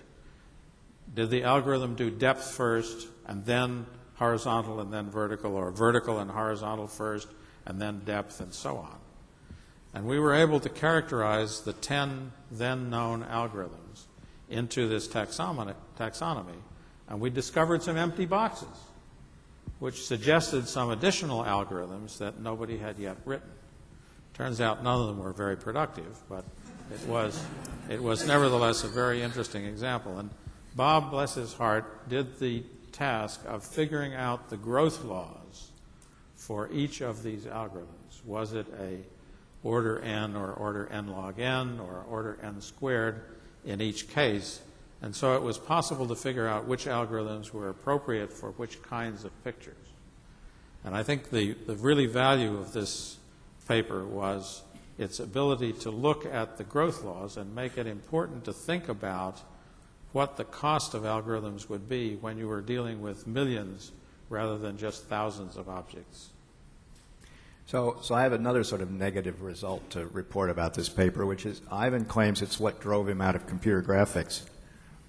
Did the algorithm do depth first and then horizontal and then vertical, or vertical and horizontal first and then depth, and so on? And we were able to characterize the 10 then known algorithms into this taxonomy, and we discovered some empty boxes, which suggested some additional algorithms that nobody had yet written. Turns out none of them were very productive, but it was nevertheless a very interesting example. And Bob, bless his heart, did the task of figuring out the growth laws for each of these algorithms. Was it a order n or order n log n or order n squared in each case? And so it was possible to figure out which algorithms were appropriate for which kinds of pictures. And I think the really value of this paper was its ability to look at the growth laws and make it important to think about what the cost of algorithms would be when you were dealing with millions rather than just thousands of objects. So I have another sort of negative result to report about this paper, which is Ivan claims it's what drove him out of computer graphics.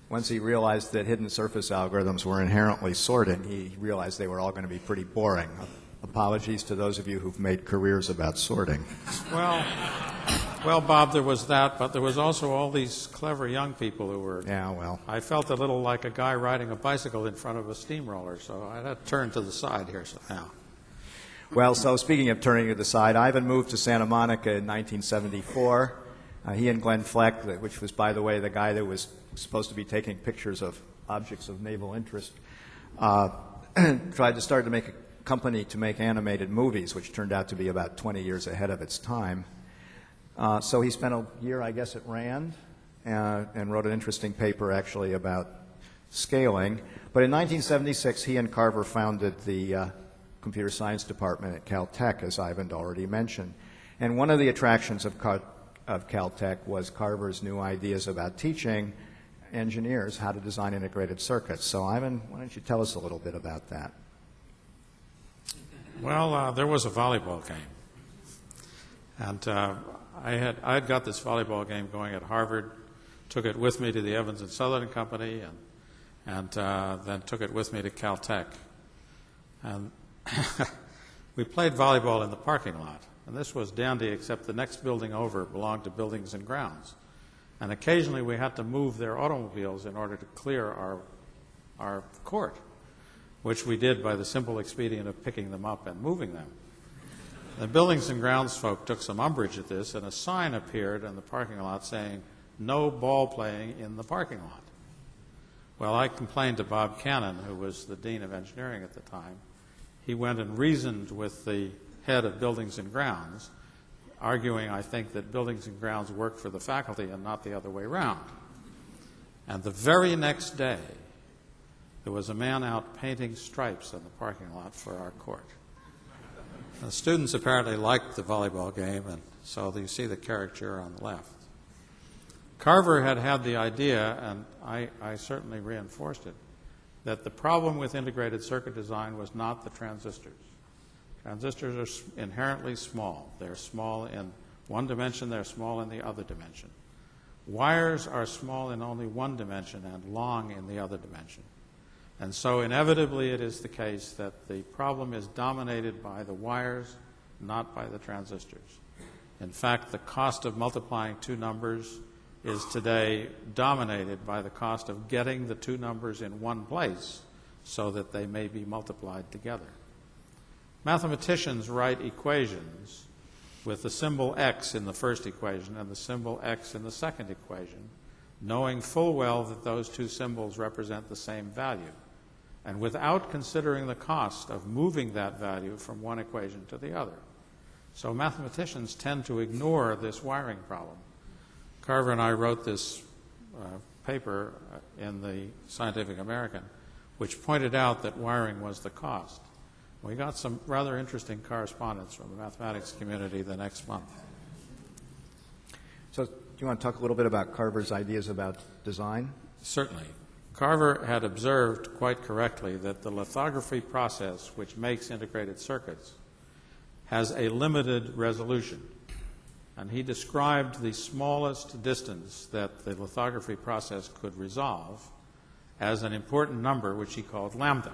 Once he realized that hidden surface algorithms were inherently sorting, he realized they were all going to be pretty boring. Apologies to those of you who've made careers about sorting. Well, Bob, there was that, but there was also all these clever young people who were... Yeah, well... I felt a little like a guy riding a bicycle in front of a steamroller, so I had to turn to the side here somehow. Well, so speaking of turning to the side, Ivan moved to Santa Monica in 1974. He and Glenn Fleck, which was, by the way, the guy that was supposed to be taking pictures of objects of naval interest, tried to start to make a company to make animated movies, which turned out to be about 20 years ahead of its time. So he spent a year, I guess, at RAND and wrote an interesting paper, actually, about scaling. But in 1976, he and Carver founded the computer science department at Caltech, as Ivan already mentioned. And one of the attractions of of Caltech was Carver's new ideas about teaching engineers how to design integrated circuits. So, Ivan, why don't you tell us a little bit about that? Well, there was a volleyball game. And I had got this volleyball game going at Harvard, took it with me to the Evans and Sutherland Company, and then took it with me to Caltech. And we played volleyball in the parking lot. And this was dandy, except the next building over belonged to Buildings and Grounds. And occasionally we had to move their automobiles in order to clear our court, which we did by the simple expedient of picking them up and moving them. The Buildings and Grounds folk took some umbrage at this, and a sign appeared in the parking lot saying, "No ball playing in the parking lot." Well, I complained to Bob Cannon, who was the Dean of Engineering at the time. He went and reasoned with the head of Buildings and Grounds, arguing, I think, that Buildings and Grounds worked for the faculty and not the other way around. And the very next day, there was a man out painting stripes in the parking lot for our court. The students apparently liked the volleyball game, and so you see the caricature on the left. Carver had the idea, and I certainly reinforced it, that the problem with integrated circuit design was not the transistors. Transistors are inherently small. They're small in one dimension, they're small in the other dimension. Wires are small in only one dimension and long in the other dimension. And so inevitably it is the case that the problem is dominated by the wires, not by the transistors. In fact, the cost of multiplying two numbers is today dominated by the cost of getting the two numbers in one place so that they may be multiplied together. Mathematicians write equations with the symbol x in the first equation and the symbol x in the second equation, knowing full well that those two symbols represent the same value, and without considering the cost of moving that value from one equation to the other. So mathematicians tend to ignore this wiring problem. Carver and I wrote this paper in the Scientific American, which pointed out that wiring was the cost. We got some rather interesting correspondence from the mathematics community the next month. So do you want to talk a little bit about Carver's ideas about design? Certainly. Carver had observed quite correctly that the lithography process, which makes integrated circuits, has a limited resolution. And he described the smallest distance that the lithography process could resolve as an important number, which he called lambda.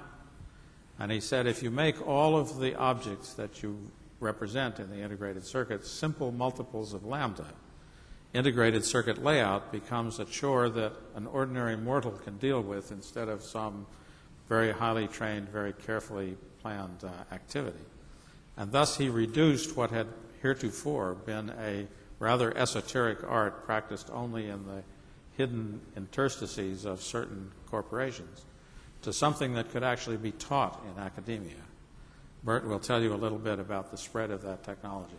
And he said, if you make all of the objects that you represent in the integrated circuit simple multiples of lambda, integrated circuit layout becomes a chore that an ordinary mortal can deal with instead of some very highly trained, very carefully planned activity. And thus he reduced what had heretofore been a rather esoteric art practiced only in the hidden interstices of certain corporations to something that could actually be taught in academia. Bert will tell you a little bit about the spread of that technology.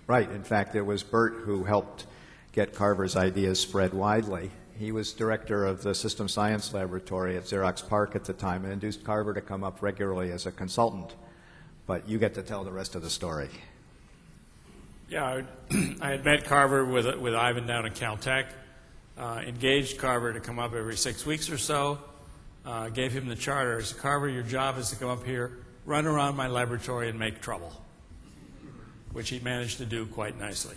Right. In fact, it was Bert who helped get Carver's ideas spread widely. He was director of the System Science Laboratory at Xerox PARC at the time and induced Carver to come up regularly as a consultant. But you get to tell the rest of the story. Yeah, I had met Carver with Ivan down at Caltech, engaged Carver to come up every 6 weeks or so, gave him the charter. I said, Carver, your job is to come up here, run around my laboratory and make trouble, which he managed to do quite nicely.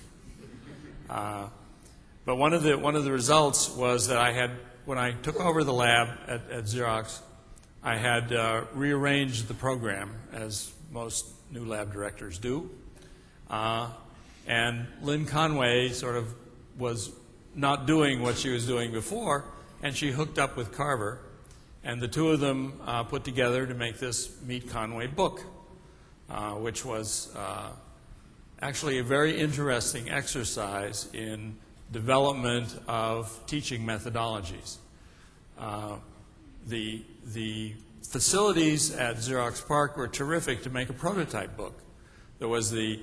But one of the results was that when I took over the lab at Xerox, I had rearranged the program, as most new lab directors do. And Lynn Conway sort of was not doing what she was doing before, and she hooked up with Carver, and the two of them put together to make this Meet Conway book, which was actually a very interesting exercise in development of teaching methodologies. The facilities at Xerox PARC were terrific to make a prototype book. There was the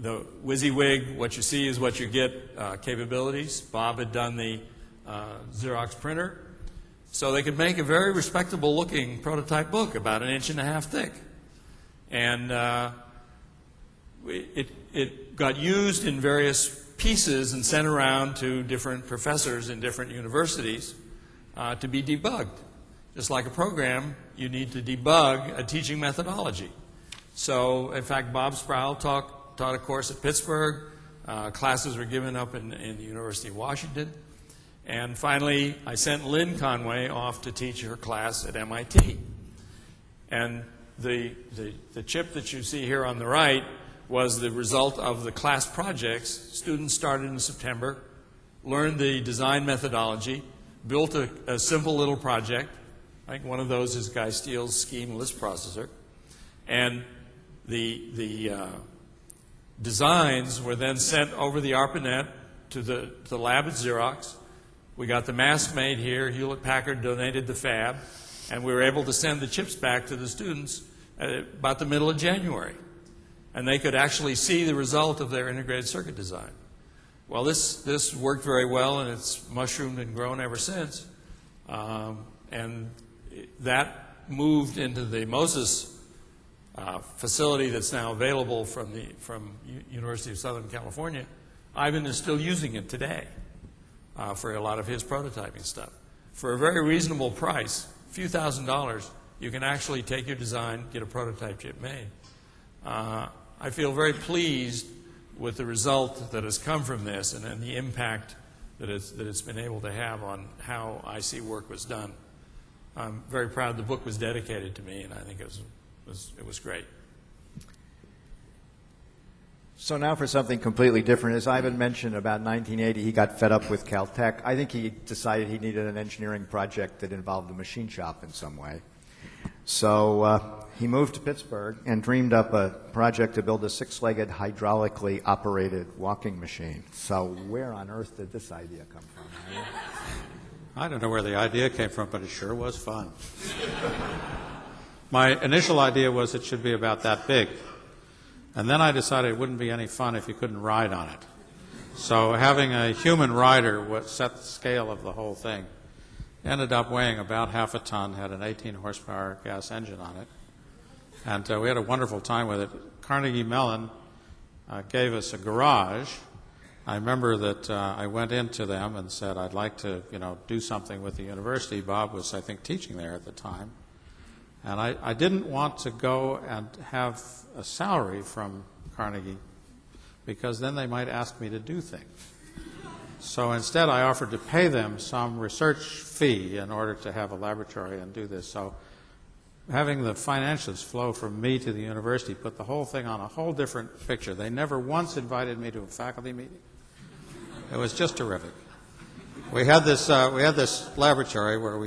WYSIWYG, what you see is what you get capabilities. Bob had done the Xerox printer. So they could make a very respectable looking prototype book about 1.5 inches thick. And it got used in various pieces and sent around to different professors in different universities to be debugged. Just like a program, you need to debug a teaching methodology. So, in fact, Bob Sproul taught a course at Pittsburgh. Classes were given up in the University of Washington. And finally, I sent Lynn Conway off to teach her class at MIT. And the chip that you see here on the right was the result of the class projects. Students started in September, learned the design methodology, built a simple little project. I think one of those is Guy Steele's scheme list processor. And the designs were then sent over the ARPANET to the lab at Xerox. We got the mask made here. Hewlett-Packard donated the fab. And we were able to send the chips back to the students at about the middle of January. And they could actually see the result of their integrated circuit design. Well, this worked very well, and it's mushroomed and grown ever since. And that moved into the Moses facility that's now available from University of Southern California. Ivan is still using it today for a lot of his prototyping stuff. For a very reasonable price, a few $1,000s, you can actually take your design, get a prototype chip made. I feel very pleased with the result that has come from this and the impact that it's been able to have on how IC work was done. I'm very proud the book was dedicated to me, and I think it was great. So now for something completely different. As Ivan mentioned, about 1980, he got fed up with Caltech. I think he decided he needed an engineering project that involved a machine shop in some way. So he moved to Pittsburgh and dreamed up a project to build a six-legged, hydraulically operated walking machine. So where on earth did this idea come from? I don't know where the idea came from, but it sure was fun. My initial idea was it should be about that big. And then I decided it wouldn't be any fun if you couldn't ride on it. So having a human rider set the scale of the whole thing. Ended up weighing about half a ton, had an 18 horsepower gas engine on it. And we had a wonderful time with it. Carnegie Mellon gave us a garage. I remember that I went into them and said, I'd like to, do something with the university. Bob was, I think, teaching there at the time. And I didn't want to go and have a salary from Carnegie because then they might ask me to do things. So instead I offered to pay them some research fee in order to have a laboratory and do this. So having the financials flow from me to the university put the whole thing on a whole different picture. They never once invited me to a faculty meeting. It was just terrific. We had this laboratory where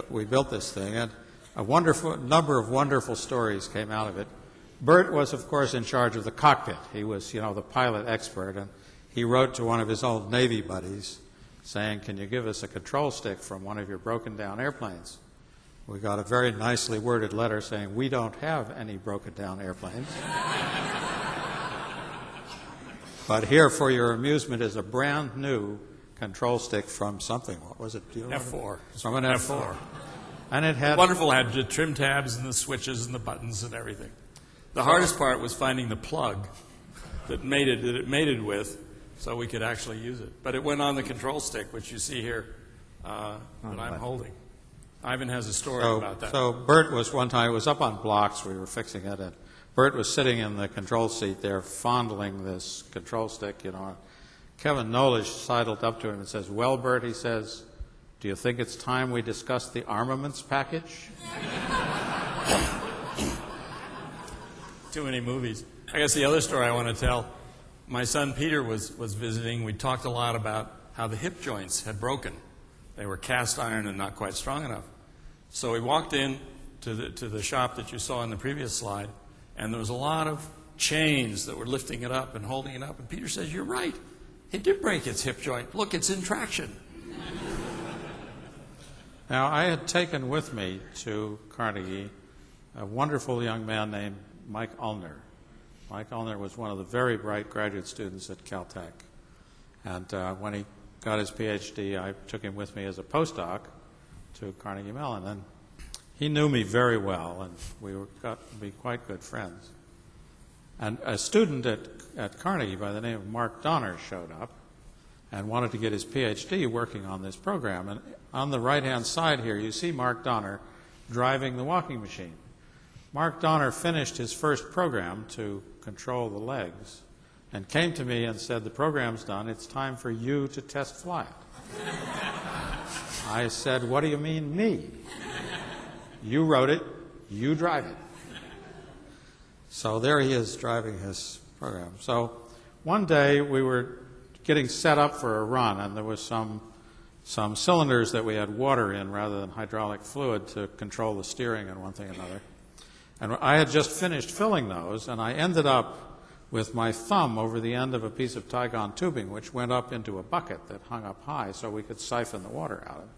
we built this thing, and a wonderful number of wonderful stories came out of it. Bert was, of course, in charge of the cockpit. He was, the pilot expert, and he wrote to one of his old Navy buddies saying, can you give us a control stick from one of your broken down airplanes? We got a very nicely worded letter saying, we don't have any broken down airplanes. But here, for your amusement, is a brand new control stick from something. What was it? F4. From an F4. And it had wonderful. Had the trim tabs and the switches and the buttons and everything. The hardest part was finding the plug that it mated with, so we could actually use it. But it went on the control stick, which you see here that I'm holding. Ivan has a story about that. So Bert was one time, it was up on blocks, we were fixing it, and Bert was sitting in the control seat there fondling this control stick, Kevin Nolish sidled up to him and says, well, Bert, he says, do you think it's time we discuss the armaments package? Too many movies. I guess the other story I want to tell, my son Peter was visiting. We talked a lot about how the hip joints had broken. They were cast iron and not quite strong enough. So we walked in to the shop that you saw in the previous slide, and there was a lot of chains that were lifting it up and holding it up. And Peter says, you're right. It did break its hip joint. Look, it's in traction. Now, I had taken with me to Carnegie a wonderful young man named Mike Ulner. Mike Ulner was one of the very bright graduate students at Caltech. And when he got his Ph.D., I took him with me as a postdoc to Carnegie Mellon. And he knew me very well, and we got to be quite good friends. And a student at Carnegie by the name of Mark Donner showed up. and wanted to get his Ph.D. working on this program. And on the right-hand side here, you see Mark Donner driving the walking machine. Mark Donner finished his first program to control the legs and came to me and said, "The program's done. It's time for you to test fly it." I said, "What do you mean, me? You wrote it. You drive it." So there he is driving his program. So one day we were getting set up for a run, and there was some cylinders that we had water in rather than hydraulic fluid to control the steering and one thing or another. And I had just finished filling those, and I ended up with my thumb over the end of a piece of Tygon tubing, which went up into a bucket that hung up high so we could siphon the water out of it.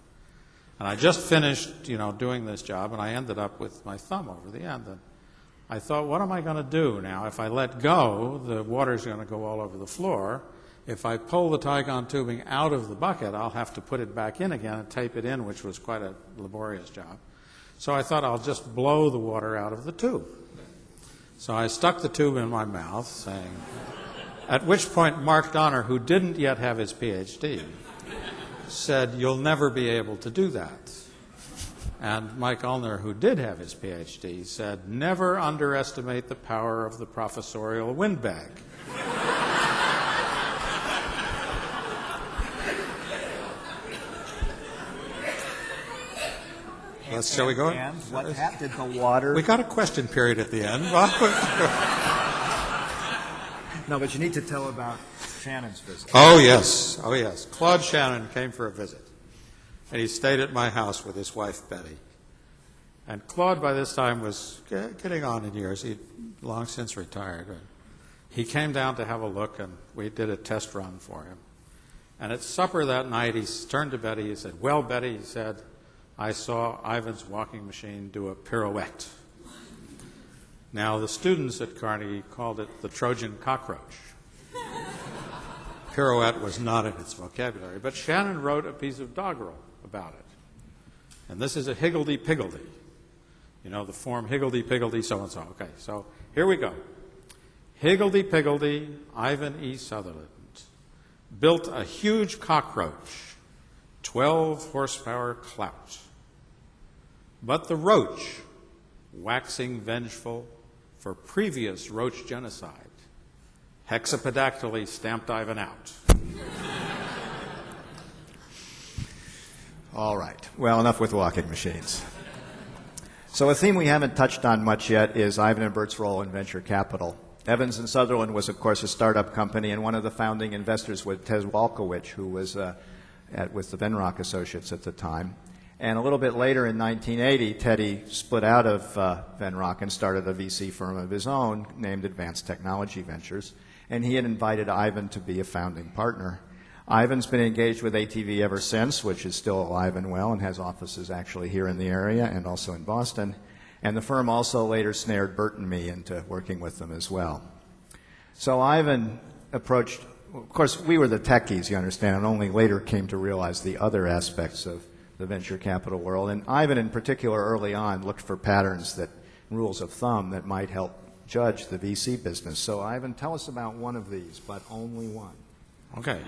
And I just finished, doing this job, and I ended up with my thumb over the end. And I thought, what am I going to do now? If I let go, the water's going to go all over the floor. If I pull the Tygon tubing out of the bucket, I'll have to put it back in again and tape it in, which was quite a laborious job. So I thought I'll just blow the water out of the tube. So I stuck the tube in my mouth, saying, at which point Mark Donner, who didn't yet have his Ph.D., said, "You'll never be able to do that." And Mike Ulner, who did have his Ph.D., said, "Never underestimate the power of the professorial windbag." Shall we go? And what happened? Did the water... We got a question period at the end. No, but you need to tell about Shannon's visit. Oh, yes. Claude Shannon came for a visit, and he stayed at my house with his wife, Betty. And Claude, by this time, was getting on in years. He'd long since retired. He came down to have a look, and we did a test run for him. And at supper that night, he turned to Betty. He said, "Well, Betty," he said, "I saw Ivan's walking machine do a pirouette." Now, the students at Carnegie called it the Trojan cockroach. Pirouette was not in its vocabulary, but Shannon wrote a piece of doggerel about it. And this is a higgledy-piggledy. The form higgledy-piggledy, so-and-so. Okay, so here we go. Higgledy-piggledy, Ivan E. Sutherland built a huge cockroach, 12 horsepower clout. But the roach, waxing vengeful for previous roach genocide, hexapedactyly stamped Ivan out. All right. Well, enough with walking machines. So a theme we haven't touched on much yet is Ivan and Bert's role in venture capital. Evans and Sutherland was, of course, a startup company, and one of the founding investors was Ted Walkowicz, who was with the Venrock Associates at the time. And a little bit later in 1980, Teddy split out of Venrock and started a VC firm of his own named Advanced Technology Ventures, and he had invited Ivan to be a founding partner. Ivan's been engaged with ATV ever since, which is still alive and well and has offices actually here in the area and also in Boston. And the firm also later snared Bert and me into working with them as well. So Ivan approached, of course, we were the techies, you understand, and only later came to realize the other aspects of the venture capital world. And Ivan in particular early on looked for patterns, rules of thumb that might help judge the VC business. So Ivan, tell us about one of these, but only one. Okay.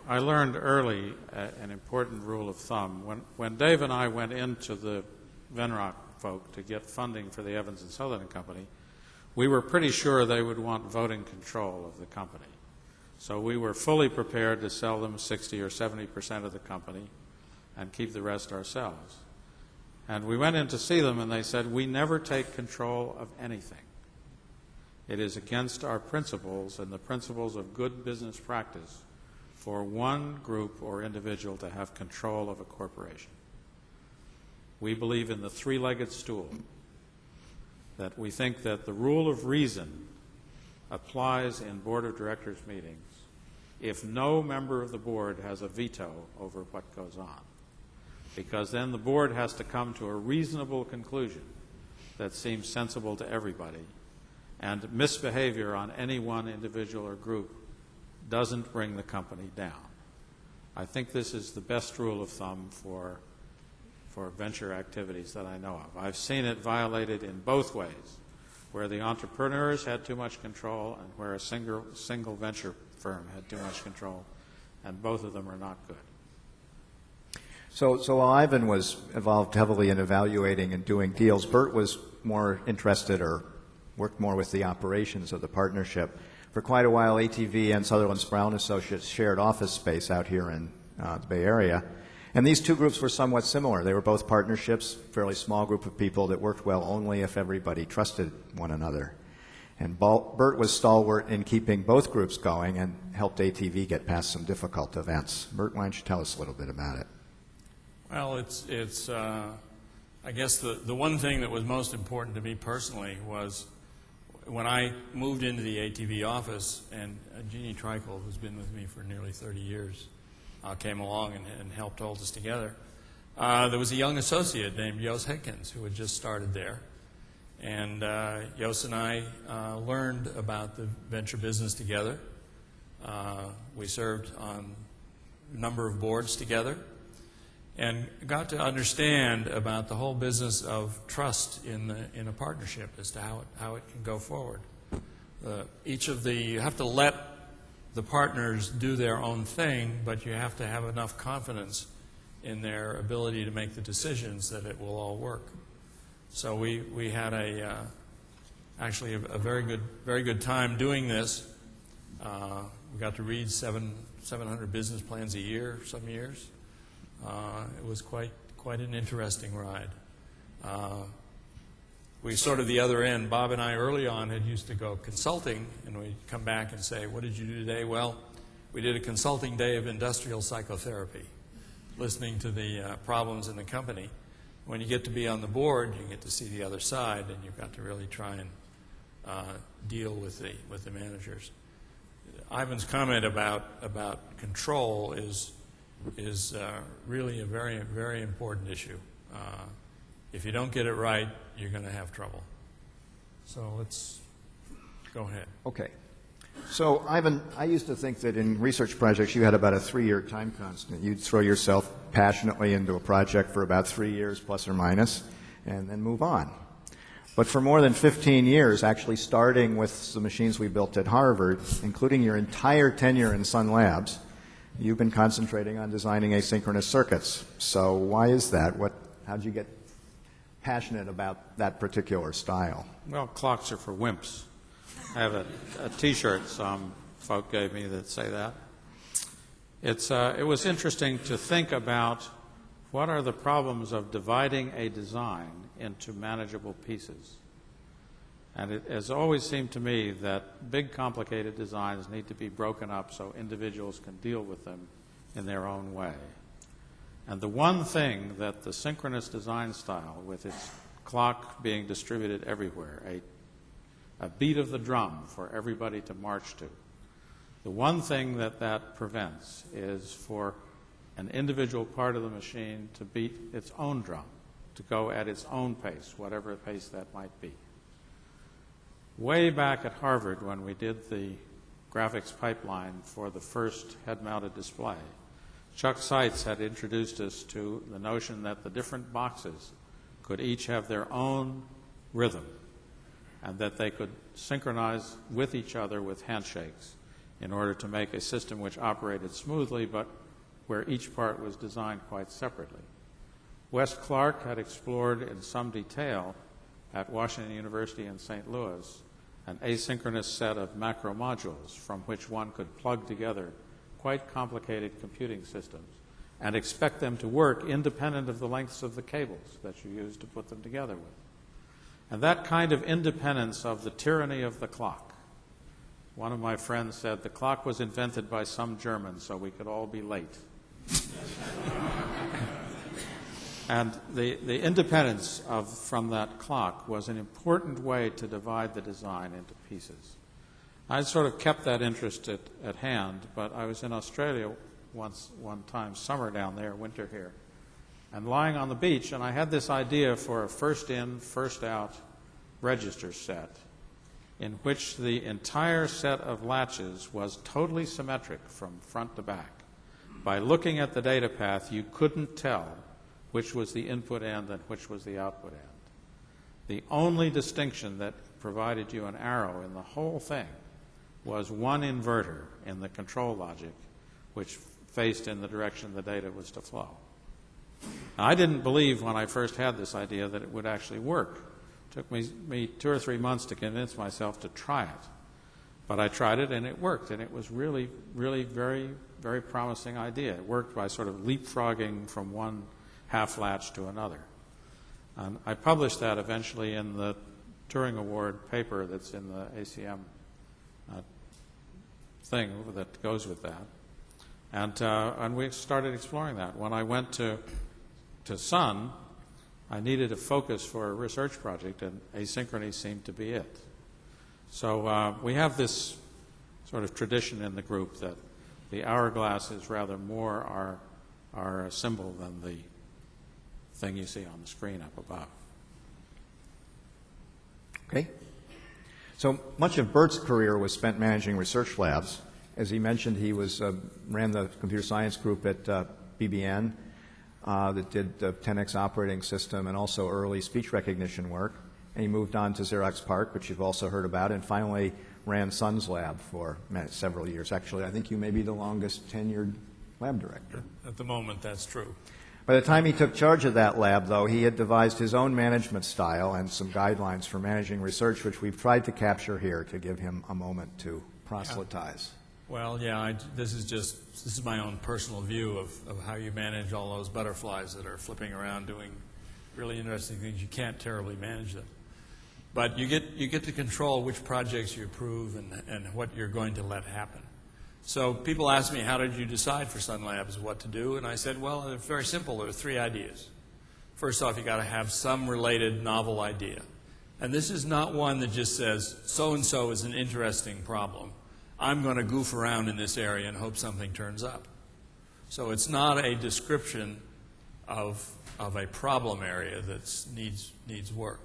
I learned early an important rule of thumb. When Dave and I went into the Venrock folk to get funding for the Evans and Sutherland Company, we were pretty sure they would want voting control of the company. So we were fully prepared to sell them 60 or 70% of the company and keep the rest ourselves. And we went in to see them, and they said, "We never take control of anything. It is against our principles and the principles of good business practice for one group or individual to have control of a corporation. We believe in the three-legged stool, that we think that the rule of reason applies in board of directors meetings if no member of the board has a veto over what goes on, because then the board has to come to a reasonable conclusion that seems sensible to everybody, and misbehavior on any one individual or group doesn't bring the company down. I think this is the best rule of thumb for venture activities that I know of. I've seen it violated in both ways, where the entrepreneurs had too much control and where a single venture firm had too much control. and both of them are not good. So while Ivan was involved heavily in evaluating and doing deals, Bert was more interested or worked more with the operations of the partnership. For quite a while, ATV and Sutherland Brown Associates shared office space out here in the Bay Area. And these two groups were somewhat similar. They were both partnerships, fairly small group of people that worked well only if everybody trusted one another. And Bert was stalwart in keeping both groups going and helped ATV get past some difficult events. Bert, why don't you tell us a little bit about it? Well, it's I guess the one thing that was most important to me personally was when I moved into the ATV office, and Jeannie Treichel, who's been with me for nearly 30 years, came along and helped hold us together. There was a young associate named Jos Higgins who had just started there. And Jos and I learned about the venture business together. We served on a number of boards together and got to understand about the whole business of trust in a partnership as to how it can go forward. You have to let the partners do their own thing, but you have to have enough confidence in their ability to make the decisions that it will all work. So we had actually a very good time doing this. We got to read 700 business plans a year some years. It was quite an interesting ride. We sort of the other end. Bob and I early on had used to go consulting, and we'd come back and say, "What did you do today?" Well, we did a consulting day of industrial psychotherapy, listening to the problems in the company. When you get to be on the board, you get to see the other side, and you've got to really try and deal with the managers. Ivan's comment about control is really a very, very important issue. If you don't get it right, you're going to have trouble. So let's go ahead. Okay. So, Ivan, I used to think that in research projects you had about a 3-year time constant. You'd throw yourself passionately into a project for about 3 years, plus or minus, and then move on. But for more than 15 years, actually starting with the machines we built at Harvard, including your entire tenure in Sun Labs, you've been concentrating on designing asynchronous circuits. So why is that? How did you get passionate about that particular style? Well, clocks are for wimps. I have a T-shirt some folk gave me that say that. It was interesting to think about what are the problems of dividing a design into manageable pieces. And it has always seemed to me that big, complicated designs need to be broken up so individuals can deal with them in their own way. And the one thing that the synchronous design style, with its clock being distributed everywhere, a beat of the drum for everybody to march to, the one thing that prevents is for an individual part of the machine to beat its own drum, to go at its own pace, whatever pace that might be. Way back at Harvard, when we did the graphics pipeline for the first head-mounted display, Chuck Seitz had introduced us to the notion that the different boxes could each have their own rhythm and that they could synchronize with each other with handshakes in order to make a system which operated smoothly but where each part was designed quite separately. Wes Clark had explored in some detail at Washington University in St. Louis an asynchronous set of macro modules from which one could plug together quite complicated computing systems and expect them to work independent of the lengths of the cables that you use to put them together with. And that kind of independence of the tyranny of the clock. One of my friends said the clock was invented by some German so we could all be late. And the independence from that clock was an important way to divide the design into pieces. I sort of kept that interest at hand, but I was in Australia one time, summer down there, winter here, and lying on the beach, and I had this idea for a first in, first out register set in which the entire set of latches was totally symmetric from front to back. By looking at the data path, you couldn't tell which was the input end and which was the output end. The only distinction that provided you an arrow in the whole thing was one inverter in the control logic, which faced in the direction the data was to flow. Now, I didn't believe when I first had this idea that it would actually work. It took me 2 or 3 months to convince myself to try it. But I tried it, and it worked, and it was really, really very, very promising idea. It worked by sort of leapfrogging from one half-latch to another. I published that eventually in the Turing Award paper that's in the ACM thing that goes with that. And we started exploring that. When I went to Sun, I needed a focus for a research project, and asynchrony seemed to be it. So we have this sort of tradition in the group that the hourglass is rather more our symbol than the thing you see on the screen up above. Okay. So much of Bert's career was spent managing research labs. As he mentioned, he ran the computer science group at BBN that did the 10X operating system and also early speech recognition work. And he moved on to Xerox PARC, which you've also heard about, and finally ran Sun's lab for several years. Actually, I think you may be the longest tenured lab director. At the moment, that's true. By the time he took charge of that lab, though, he had devised his own management style and some guidelines for managing research, which we've tried to capture here to give him a moment to proselytize. Well, yeah, this is my own personal view of how you manage all those butterflies that are flipping around doing really interesting things. You can't terribly manage them. But you get to control which projects you approve and what you're going to let happen. So people ask me, how did you decide for Sun Labs what to do? And I said, well, it's very simple. There are 3 ideas. First off, you got to have some related novel idea. And this is not one that just says, so-and-so is an interesting problem. I'm going to goof around in this area and hope something turns up. So it's not a description of a problem area that needs work.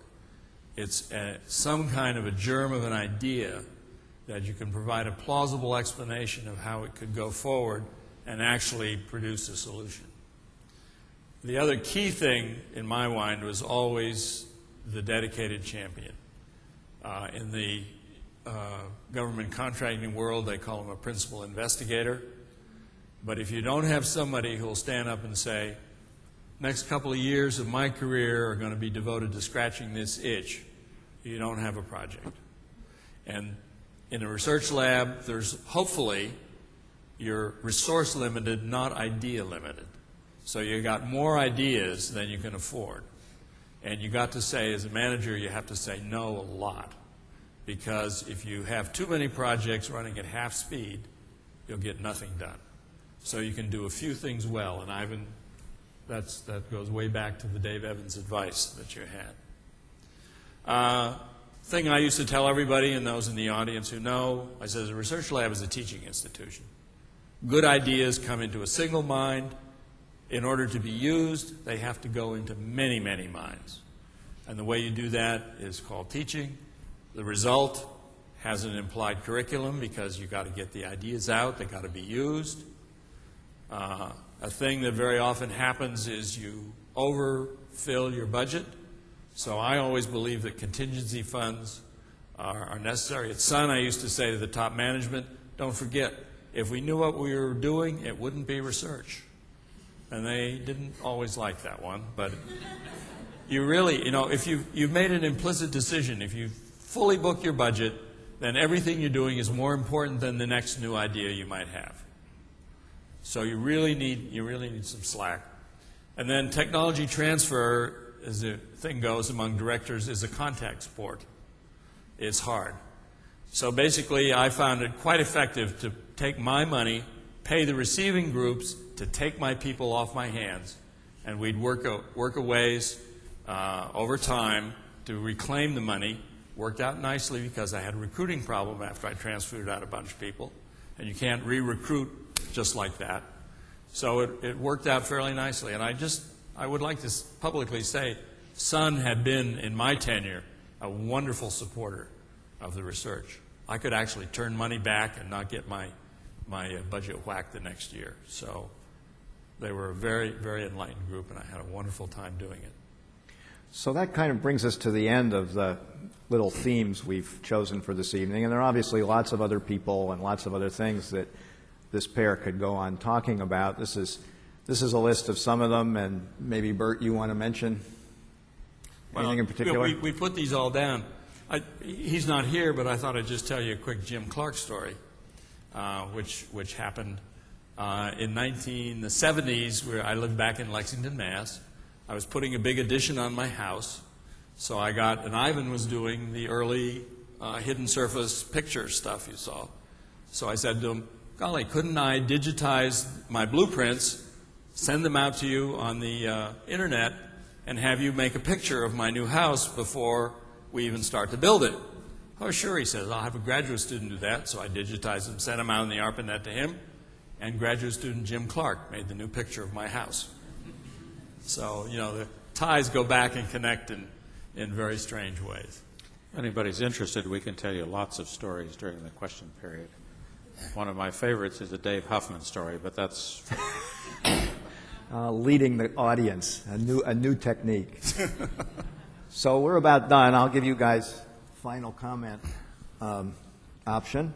It's some kind of a germ of an idea that you can provide a plausible explanation of how it could go forward and actually produce a solution. The other key thing in my mind was always the dedicated champion. In the government contracting world, they call him a principal investigator. But if you don't have somebody who will stand up and say, next couple of years of my career are going to be devoted to scratching this itch, you don't have a project. And in a research lab, there's hopefully you're resource limited, not idea limited. So you got more ideas than you can afford. And you got to say, as a manager, you have to say no a lot. Because if you have too many projects running at half speed, you'll get nothing done. So you can do a few things well. And Ivan, that goes way back to the Dave Evans advice that you had. Thing I used to tell everybody and those in the audience who know, I said, a research lab is a teaching institution. Good ideas come into a single mind. In order to be used, they have to go into many, many minds. And the way you do that is called teaching. The result has an implied curriculum because you've got to get the ideas out. They've got to be used. A thing that very often happens is you overfill your budget. So I always believe that contingency funds are necessary. At Sun, I used to say to the top management, don't forget, if we knew what we were doing, it wouldn't be research. And they didn't always like that one. But you really, if you've made an implicit decision, if you fully book your budget, then everything you're doing is more important than the next new idea you might have. So you really need some slack. And then technology transfer, as the thing goes among directors, is a contact sport. It's hard. So basically, I found it quite effective to take my money, pay the receiving groups to take my people off my hands, and we'd work a ways over time to reclaim the money. Worked out nicely because I had a recruiting problem after I transferred out a bunch of people, and you can't re-recruit just like that. So it worked out fairly nicely, and I would like to publicly say Sun had been, in my tenure, a wonderful supporter of the research. I could actually turn money back and not get my budget whacked the next year. So they were a very, very enlightened group, and I had a wonderful time doing it. So that kind of brings us to the end of the little themes we've chosen for this evening, and there are obviously lots of other people and lots of other things that this pair could go on talking about. This is a list of some of them, and maybe, Bert, you want to mention anything in particular? We put these all down. He's not here, but I thought I'd just tell you a quick Jim Clark story, which happened in the 70s, where I lived back in Lexington, Mass. I was putting a big addition on my house, so and Ivan was doing the early hidden surface picture stuff you saw. So I said to him, golly, couldn't I digitize my blueprints, send them out to you on the internet, and have you make a picture of my new house before we even start to build it? Oh, sure, he says, I'll have a graduate student do that. So I digitized them, sent them out on the ARPANET to him, and graduate student Jim Clark made the new picture of my house. So, the ties go back and connect in very strange ways. If anybody's interested, we can tell you lots of stories during the question period. One of my favorites is the Dave Huffman story, but that's leading the audience, a new technique. So we're about done. I'll give you guys final comment option.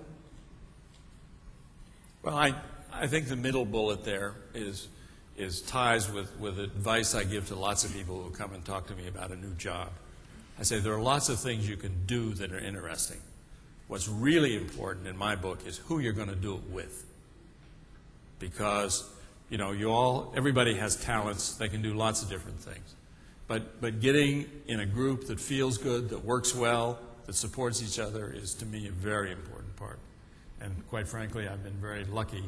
Well, I think the middle bullet there is ties with advice I give to lots of people who come and talk to me about a new job. I say there are lots of things you can do that are interesting. What's really important in my book is who you're going to do it with. Because, everybody has talents. They can do lots of different things. But getting in a group that feels good, that works well, that supports each other is, to me, a very important part. And quite frankly, I've been very lucky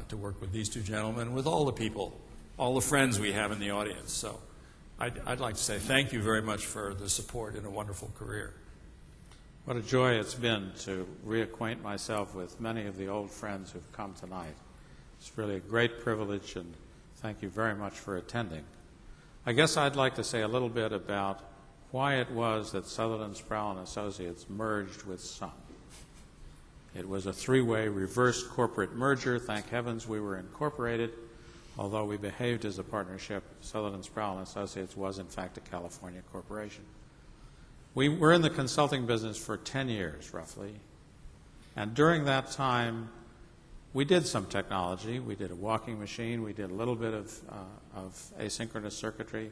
to work with these two gentlemen and with all the people, all the friends we have in the audience. So I'd like to say thank you very much for the support in a wonderful career. what a joy it's been to reacquaint myself with many of the old friends who've come tonight. It's really a great privilege, and thank you very much for attending. I guess I'd like to say a little bit about why it was that Sutherland, Sproul & Associates merged with Sun. It was a three-way reverse corporate merger. Thank heavens we were incorporated. Although we behaved as a partnership, Sutherland, Sproul & Associates was, in fact, a California corporation. We were in the consulting business for 10 years, roughly. And during that time, we did some technology. We did a walking machine. We did a little bit of asynchronous circuitry.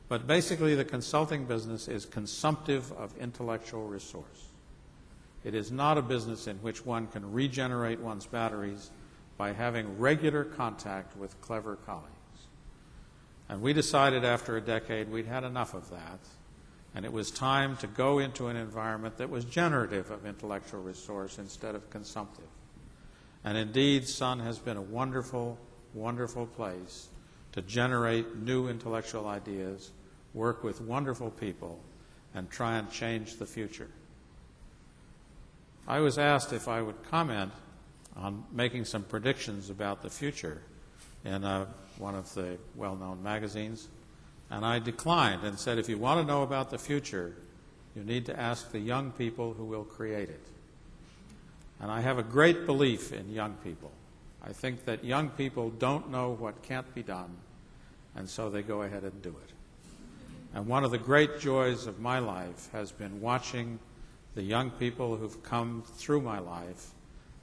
But basically, the consulting business is consumptive of intellectual resource. It is not a business in which one can regenerate one's batteries by having regular contact with clever colleagues. And we decided after a decade we'd had enough of that, and it was time to go into an environment that was generative of intellectual resource instead of consumptive. And indeed, Sun has been a wonderful, wonderful place to generate new intellectual ideas, work with wonderful people, and try and change the future. I was asked if I would comment on making some predictions about the future in one of the well-known magazines, and I declined and said, if you want to know about the future, you need to ask the young people who will create it. And I have a great belief in young people. I think that young people don't know what can't be done, and so they go ahead and do it. And one of the great joys of my life has been watching the young people who've come through my life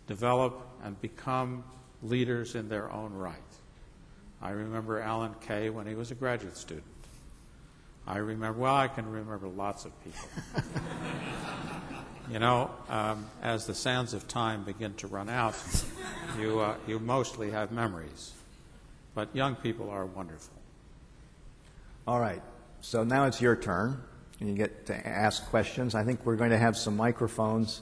develop and become leaders in their own right. I remember Alan Kay when he was a graduate student. I can remember lots of people. As the sands of time begin to run out, you mostly have memories. But young people are wonderful. All right. So now it's your turn, and you get to ask questions. I think we're going to have some microphones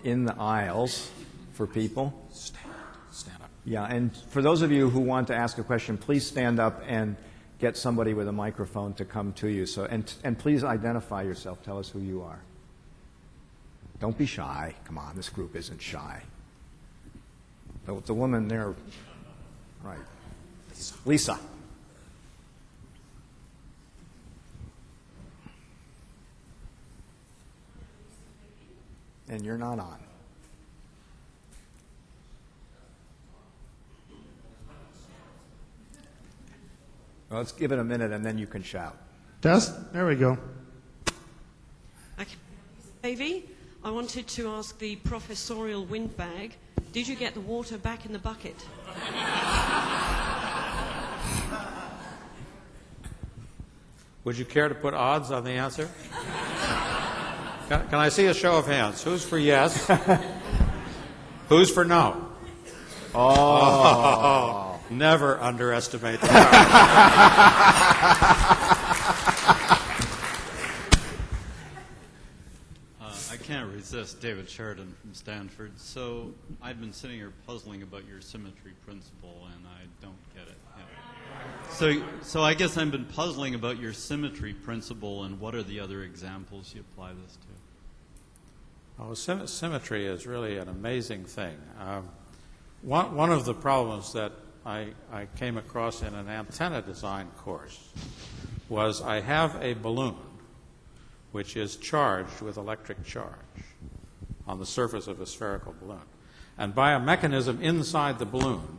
in the aisles for people. Stand up. Yeah, and for those of you who want to ask a question, please stand up and get somebody with a microphone to come to you. So, and please identify yourself. Tell us who you are. Don't be shy. Come on, this group isn't shy. The woman there, right. Lisa. And you're not on. Well, let's give it a minute and then you can shout. Test? There we go. Okay. Davey, I wanted to ask the professorial windbag Did you get the water back in the bucket? Would you care to put odds on the answer? Can I see a show of hands? Who's for yes? Who's for no? Oh. Never underestimate the power. I can't resist. David Sheridan from Stanford. So I've been sitting here puzzling about your symmetry principle, and I don't get it yet. So I guess I've been puzzling about your symmetry principle, and what are the other examples you apply this to? Oh, symmetry is really an amazing thing. One of the problems that I came across in an antenna design course was I have a balloon which is charged with electric charge on the surface of a spherical balloon. And by a mechanism inside the balloon,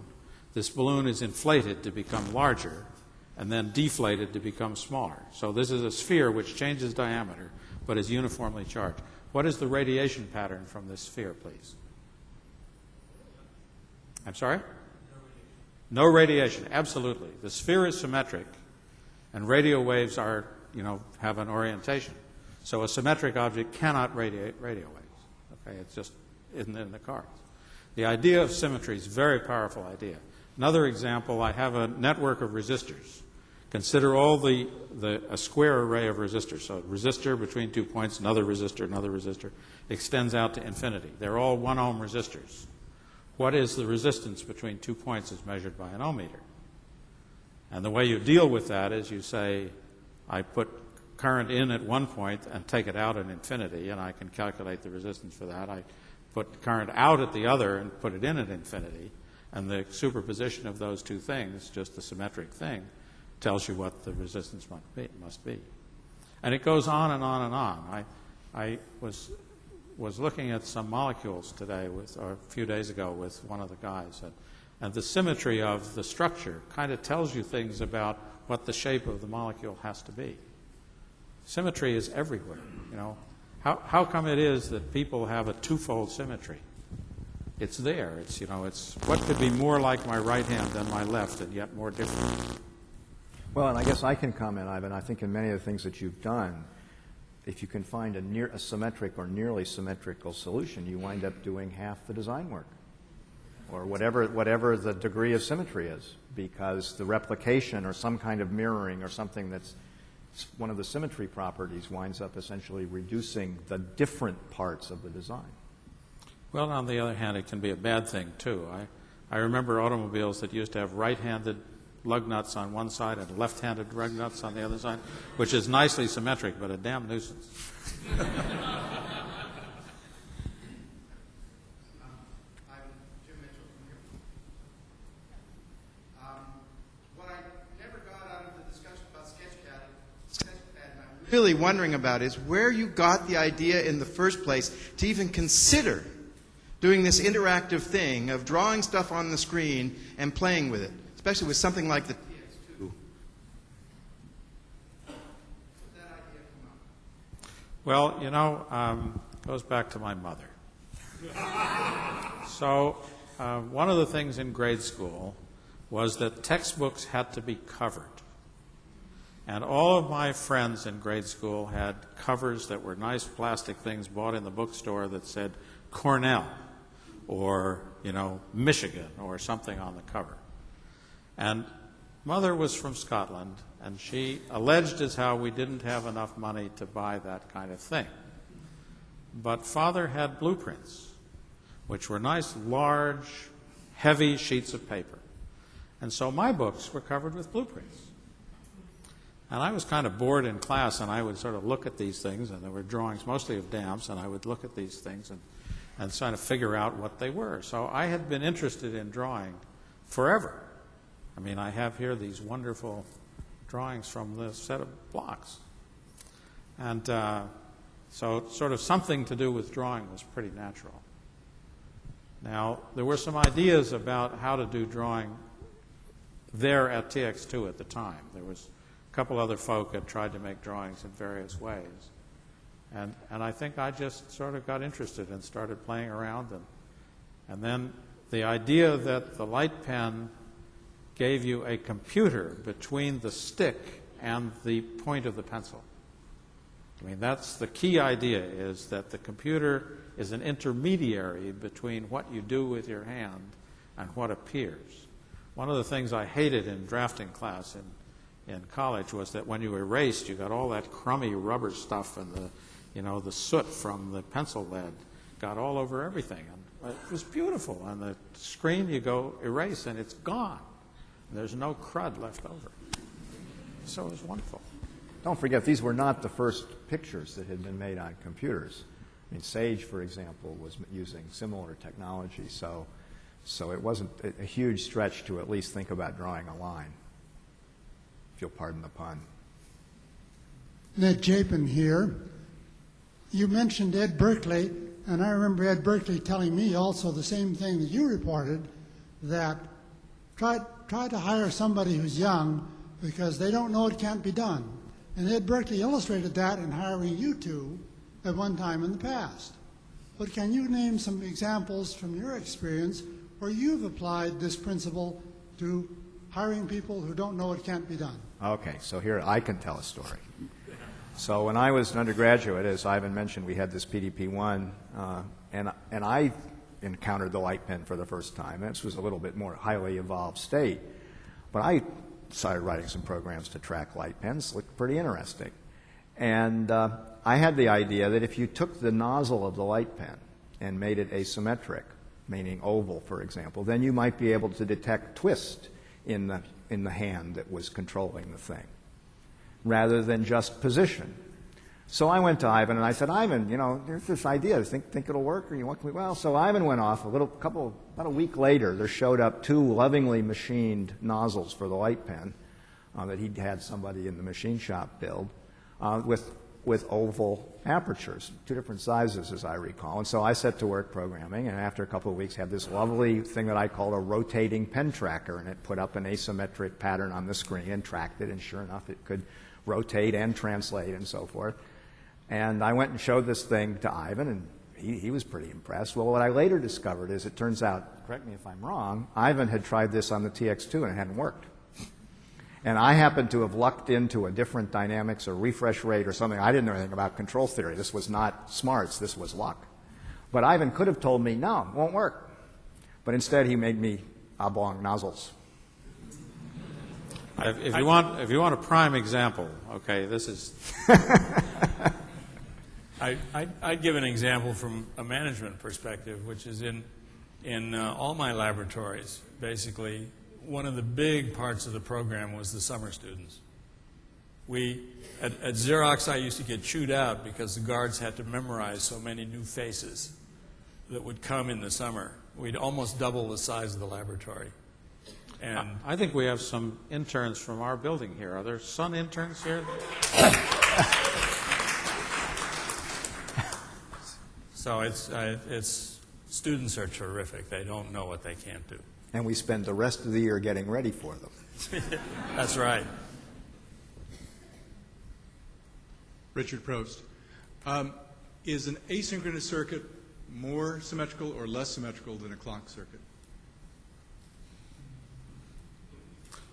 this balloon is inflated to become larger and then deflated to become smaller. So this is a sphere which changes diameter but is uniformly charged. What is the radiation pattern from this sphere, please? I'm sorry? No radiation, absolutely. The sphere is symmetric, and radio waves are, have an orientation. So a symmetric object cannot radiate radio waves. Okay, it just isn't in the cards. The idea of symmetry is a very powerful idea. Another example, I have a network of resistors. Consider all a square array of resistors. So a resistor between 2 points, another resistor, extends out to infinity. They're all 1 ohm resistors. What is the resistance between 2 points as measured by an ohmmeter? And the way you deal with that is you say, I put current in at 1 point and take it out at infinity, and I can calculate the resistance for that. I put current out at the other and put it in at infinity, and the superposition of those two things, just the symmetric thing, tells you what the resistance must be. And it goes on and on and on. I was looking at some molecules today, or a few days ago, with one of the guys, and the symmetry of the structure kind of tells you things about what the shape of the molecule has to be. Symmetry is everywhere. How come it is that people have a twofold symmetry? It's there. It's what could be more like my right hand than my left, and yet more different. Well, and I guess I can comment, Ivan. I think in many of the things that you've done, if you can find a symmetric or nearly symmetrical solution, you wind up doing half the design work, or whatever the degree of symmetry is, because the replication or some kind of mirroring or something that's one of the symmetry properties winds up essentially reducing the different parts of the design. Well, on the other hand, it can be a bad thing, too. I remember automobiles that used to have right-handed lug nuts on one side and left-handed lug nuts on the other side, which is nicely symmetric, but a damn nuisance. What I never got out of the discussion about Sketchpad, and I'm really wondering about is where you got the idea in the first place to even consider doing this interactive thing of drawing stuff on the screen and playing with it, especially with something like the TX2. That idea come up? Well, goes back to my mother. So one of the things in grade school was that textbooks had to be covered. And all of my friends in grade school had covers that were nice plastic things bought in the bookstore that said Cornell or, Michigan or something on the cover. And Mother was from Scotland, and she alleged as how we didn't have enough money to buy that kind of thing. But Father had blueprints, which were nice, large, heavy sheets of paper. And so my books were covered with blueprints. And I was kind of bored in class, and I would sort of look at these things, and there were drawings mostly of dams, and I would look at these things and try to figure out what they were. So I had been interested in drawing forever. I mean, I have here these wonderful drawings from the set of blocks. And so sort of something to do with drawing was pretty natural. Now, there were some ideas about how to do drawing there at TX2 at the time. There was a couple other folk had tried to make drawings in various ways. And I think I just sort of got interested and started playing around And then the idea that the light pen gave you a computer between the stick and the point of the pencil. I mean, that's the key idea, is that the computer is an intermediary between what you do with your hand and what appears. One of the things I hated in drafting class in college was that when you erased, you got all that crummy rubber stuff, and the soot from the pencil lead got all over everything. And it was beautiful. On the screen, you go erase, and it's gone. There's no crud left over. So it was wonderful. Don't forget, these were not the first pictures that had been made on computers. I mean, Sage, for example, was using similar technology, so it wasn't a huge stretch to at least think about drawing a line, if you'll pardon the pun. Ned Chapin here. You mentioned Ed Berkeley, and I remember Ed Berkeley telling me also the same thing that you reported, that try to hire somebody who's young because they don't know it can't be done. And Ed Berkeley illustrated that in hiring you two at one time in the past. But can you name some examples from your experience where you've applied this principle to hiring people who don't know it can't be done? Okay, so here I can tell a story. So when I was an undergraduate, as Ivan mentioned, we had this PDP-1, and I encountered the light pen for the first time. This was a little bit more highly evolved state, but I started writing some programs to track light pens. Looked pretty interesting. And I had the idea that if you took the nozzle of the light pen and made it asymmetric, meaning oval, for example, then you might be able to detect twist in the hand that was controlling the thing, rather than just position. So I went to Ivan and I said, Ivan, there's this idea. Think it'll work? Or you want? Well, so Ivan went off. About a week later, there showed up two lovingly machined nozzles for the light pen that he'd had somebody in the machine shop build with oval apertures, two different sizes, as I recall. And so I set to work programming, and after a couple of weeks, had this lovely thing that I called a rotating pen tracker, and it put up an asymmetric pattern on the screen and tracked it, and sure enough, it could rotate and translate and so forth. And I went and showed this thing to Ivan, and he was pretty impressed. Well, what I later discovered is, it turns out, correct me if I'm wrong, Ivan had tried this on the TX2 and it hadn't worked. And I happened to have lucked into a different dynamics or refresh rate or something. I didn't know anything about control theory. This was not smarts. This was luck. But Ivan could have told me, no, it won't work. But instead, he made me oblong nozzles. If you want a prime example, okay, this is... I'd give an example from a management perspective, which is in all my laboratories, basically, one of the big parts of the program was the summer students. At Xerox, I used to get chewed out because the guards had to memorize so many new faces that would come in the summer. We'd almost double the size of the laboratory. And I think we have some interns from our building here. Are there Sun interns here? so it's students are terrific. They don't know what they can't do. And we spend the rest of the year getting ready for them. That's right. Richard Probst. Is an asynchronous circuit more symmetrical or less symmetrical than a clock circuit?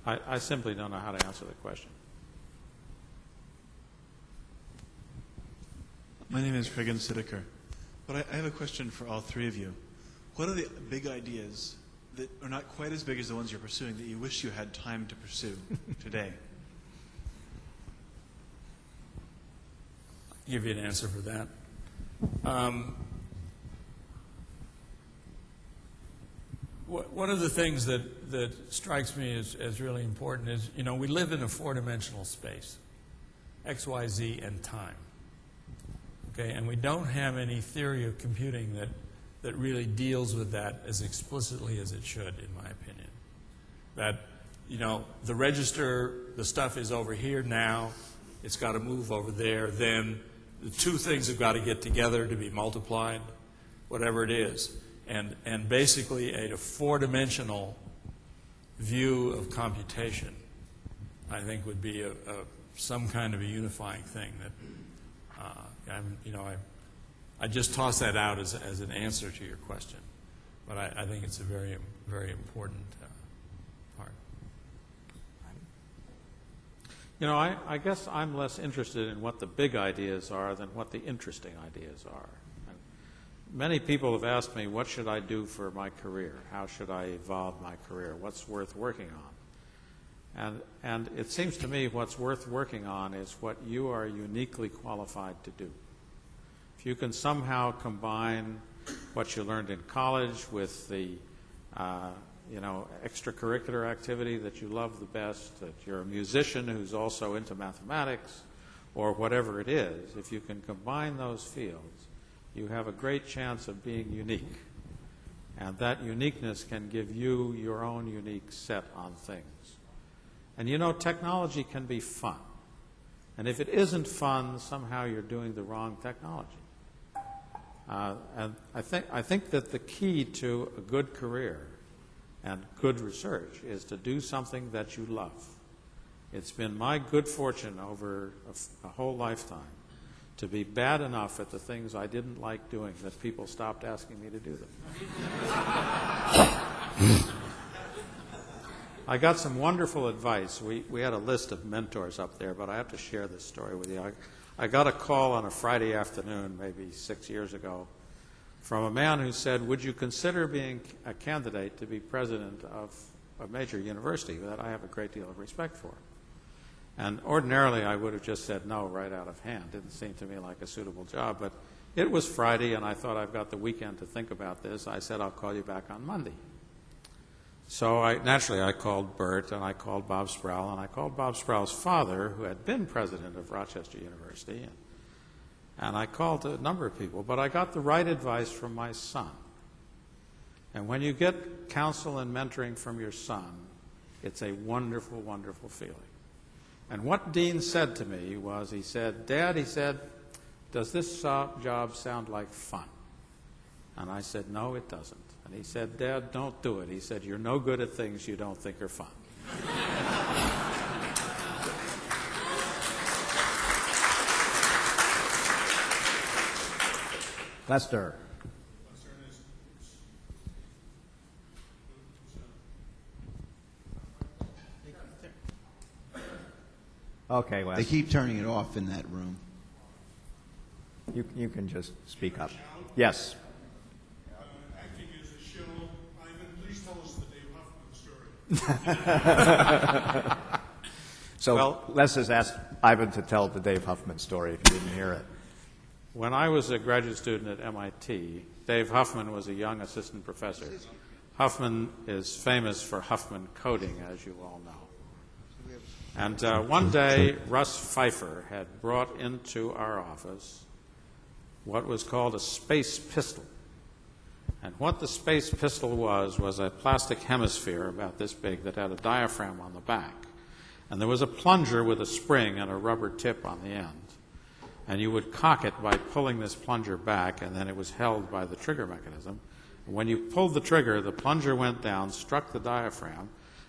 I simply don't know how to answer the question. My name is Cregan Sideker, but I have a question for all three of you. What are the big ideas that are not quite as big as the ones you're pursuing that you wish you had time to pursue today? I'll give you an answer for that. One of the things that strikes me as really important is, we live in a four-dimensional space, X, Y, Z, and time. Okay, and we don't have any theory of computing that really deals with that as explicitly as it should, in my opinion. That, the register, the stuff is over here now, it's got to move over there, then the two things have got to get together to be multiplied, whatever it is. And basically a four-dimensional view of computation, I think, would be some kind of a unifying thing that, I just toss that out as an answer to your question. But I think it's a very, very important part. You know, I guess I'm less interested in what the big ideas are than what the interesting ideas are. And many people have asked me, what should I do for my career? How should I evolve my career? What's worth working on? And it seems to me what's worth working on is what you are uniquely qualified to do. If you can somehow combine what you learned in college with the extracurricular activity that you love the best, that you're a musician who's also into mathematics, or whatever it is, if you can combine those fields, you have a great chance of being unique. And that uniqueness can give you your own unique set on things. And you know, technology can be fun. And if it isn't fun, somehow you're doing the wrong technology. And I think that the key to a good career and good research is to do something that you love. It's been my good fortune over a whole lifetime to be bad enough at the things I didn't like doing that people stopped asking me to do them. I got some wonderful advice. We had a list of mentors up there, but I have to share this story with you. I got a call on a Friday afternoon, maybe 6 years ago, from a man who said, would you consider being a candidate to be president of a major university that I have a great deal of respect for? And ordinarily I would have just said no right out of hand. Didn't seem to me like a suitable job, but it was Friday and I thought I've got the weekend to think about this. I said I'll call you back on Monday. So naturally I called Bert and I called Bob Sproul and I called Bob Sproul's father, who had been president of Rochester University, and I called a number of people, but I got the right advice from my son. And when you get counsel and mentoring from your son, it's a wonderful, wonderful feeling. And what Dean said to me was, he said, Dad, he said, does this job sound like fun? And I said, no, it doesn't. And he said, Dad, don't do it. He said, you're no good at things you don't think are fun. Lester. Okay, Wes. They keep turning it off in that room. You can just speak up. Yes. Acting as a show, Ivan, please tell us the Dave Huffman story. So Les has asked Ivan to tell the Dave Huffman story if you didn't hear it. When I was a graduate student at MIT, Dave Huffman was a young assistant professor. Huffman is famous for Huffman coding, as you all know. And one day, Russ Pfeiffer had brought into our office what was called a space pistol. And what the space pistol was a plastic hemisphere about this big that had a diaphragm on the back. And there was a plunger with a spring and a rubber tip on the end. And you would cock it by pulling this plunger back, and then it was held by the trigger mechanism. And when you pulled the trigger, the plunger went down, struck the diaphragm,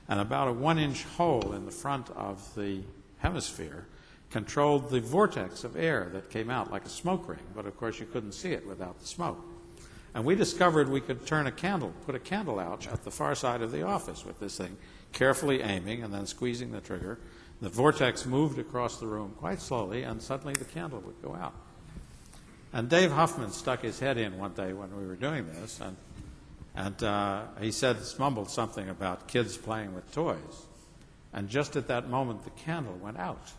and about a 1-inch hole in the front of the hemisphere controlled the vortex of air that came out like a smoke ring. But of course you couldn't see it without the smoke. And we discovered we could put a candle out at the far side of the office with this thing, carefully aiming and then squeezing the trigger. The vortex moved across the room quite slowly, and suddenly the candle would go out. And Dave Huffman stuck his head in one day when we were doing this, and he mumbled something about kids playing with toys. And just at that moment, the candle went out.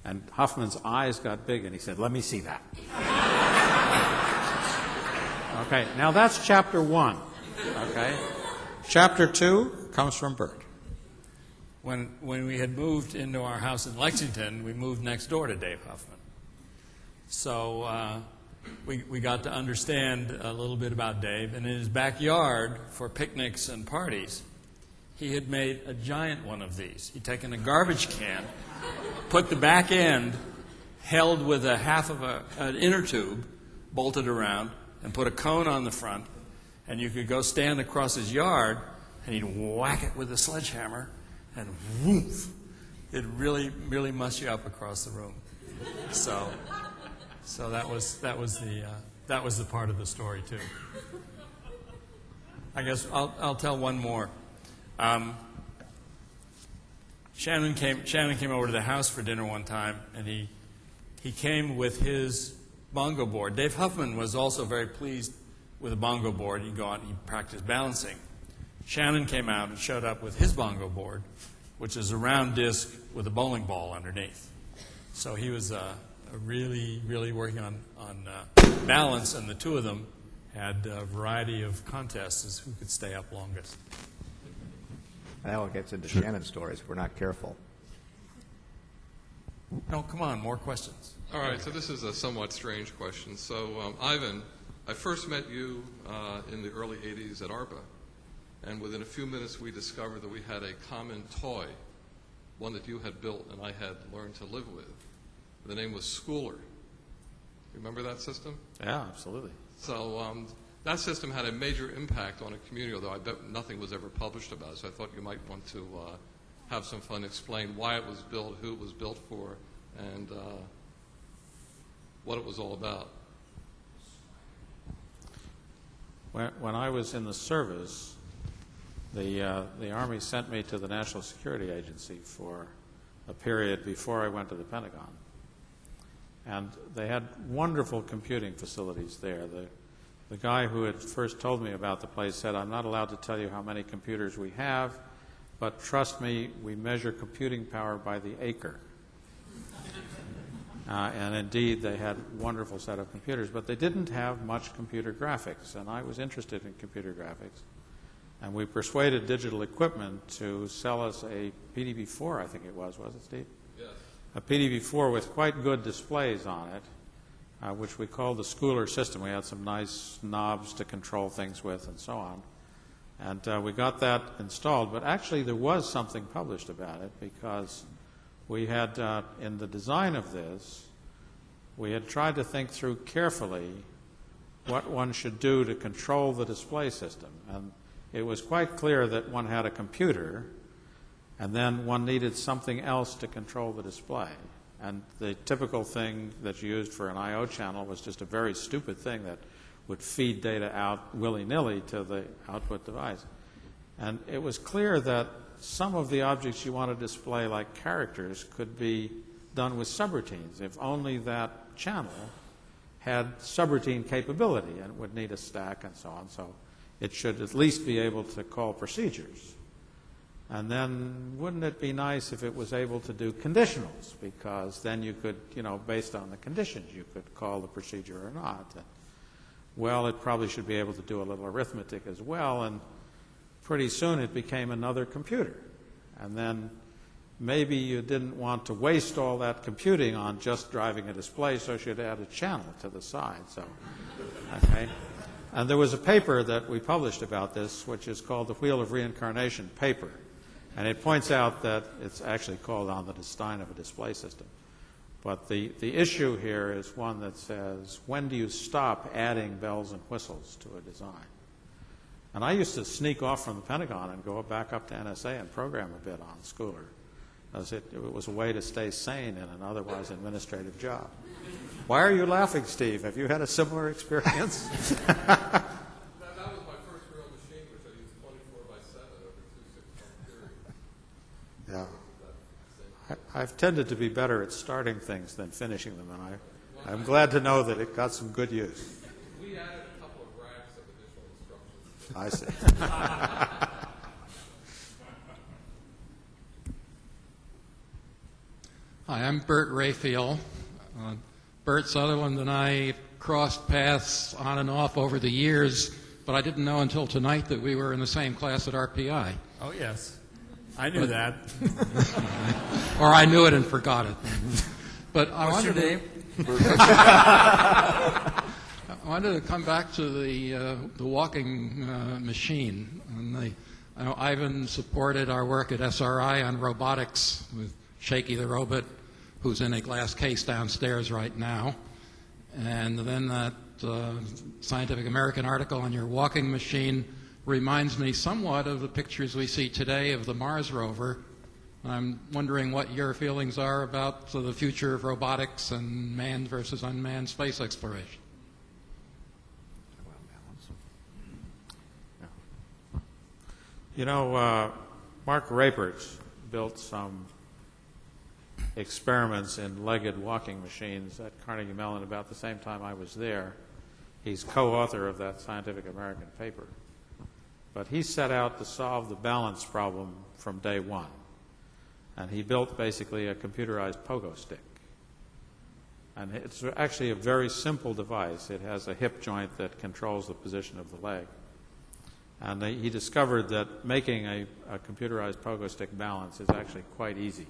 And Huffman's eyes got big, and he said, let me see that. Okay, now that's chapter 1. Okay? Chapter 2 comes from Bert. When we had moved into our house in Lexington, we moved next door to Dave Huffman. So we got to understand a little bit about Dave. And in his backyard, for picnics and parties, he had made a giant one of these. He'd taken a garbage can, put the back end held with a half of an inner tube, bolted around, and put a cone on the front. And you could go stand across his yard, and he'd whack it with a sledgehammer, and woof, it really, really must you up across the room. So that was the part of the story too. I guess I'll tell one more. Shannon came over to the house for dinner one time, and he came with his bongo board. Dave Huffman was also very pleased with a bongo board. He'd go out and he'd practice balancing. Shannon came out and showed up with his bongo board, which is a round disc with a bowling ball underneath. So he was really, really working on balance, and the two of them had a variety of contests as who could stay up longest. That all gets into Shannon's stories if we're not careful. No, come on, more questions. All right, so this is a somewhat strange question. So, Ivan, I first met you in the early 80s at ARPA, and within a few minutes we discovered that we had a common toy, one that you had built and I had learned to live with. The name was Schooler. Remember that system? Yeah, absolutely. So that system had a major impact on a community, although I bet nothing was ever published about it. So I thought you might want to have some fun, explain why it was built, who it was built for, and what it was all about. When I was in the service, the Army sent me to the National Security Agency for a period before I went to the Pentagon. And they had wonderful computing facilities there. The guy who had first told me about the place said, "I'm not allowed to tell you how many computers we have, but trust me, we measure computing power by the acre." And indeed, they had a wonderful set of computers, but they didn't have much computer graphics, and I was interested in computer graphics. And we persuaded Digital Equipment to sell us a PDB-4, I think it was it, Steve? Yes. A PDB-4 with quite good displays on it, which we called the Schooler system. We had some nice knobs to control things with and so on. And we got that installed, but actually there was something published about it because we had, in the design of this, we had tried to think through carefully what one should do to control the display system. And it was quite clear that one had a computer, and then one needed something else to control the display. And the typical thing that you used for an I/O channel was just a very stupid thing that would feed data out willy-nilly to the output device. And it was clear that some of the objects you want to display, like characters, could be done with subroutines if only that channel had subroutine capability, and it would need a stack and so on. So it should at least be able to call procedures. And then wouldn't it be nice if it was able to do conditionals, because then you could, based on the conditions, you could call the procedure or not. And, well, it probably should be able to do a little arithmetic as well, and pretty soon it became another computer. And then maybe you didn't want to waste all that computing on just driving a display, so you should add a channel to the side. So, okay. And there was a paper that we published about this, which is called the Wheel of Reincarnation paper. And it points out that it's actually called On the Design of a Display System. But the issue here is one that says, when do you stop adding bells and whistles to a design? And I used to sneak off from the Pentagon and go back up to NSA and program a bit on Schooler, as it was a way to stay sane in an otherwise administrative job. Why are you laughing, Steve? Have you had a similar experience? That was my first real machine, which I used 24/7 over 2 6-month period. Yeah. I've tended to be better at starting things than finishing them, and I'm glad to know that it got some good use. We added a couple of racks of additional instructions. I see. Hi, I'm Bert Raphael. Bert Sutherland and I crossed paths on and off over the years, but I didn't know until tonight that we were in the same class at RPI. Oh, yes. I knew that. Or I knew it and forgot it. But I What's your name? I wanted to come back to the walking machine. And I know Ivan supported our work at SRI on robotics with Shaky the robot, who's in a glass case downstairs right now. And then that Scientific American article on your walking machine reminds me somewhat of the pictures we see today of the Mars rover. I'm wondering what your feelings are about the future of robotics and manned versus unmanned space exploration. You know, Mark Rapert built some experiments in legged walking machines at Carnegie Mellon about the same time I was there. He's co-author of that Scientific American paper. But he set out to solve the balance problem from day one. And he built basically a computerized pogo stick. And it's actually a very simple device. It has a hip joint that controls the position of the leg. And he discovered that making a computerized pogo stick balance is actually quite easy.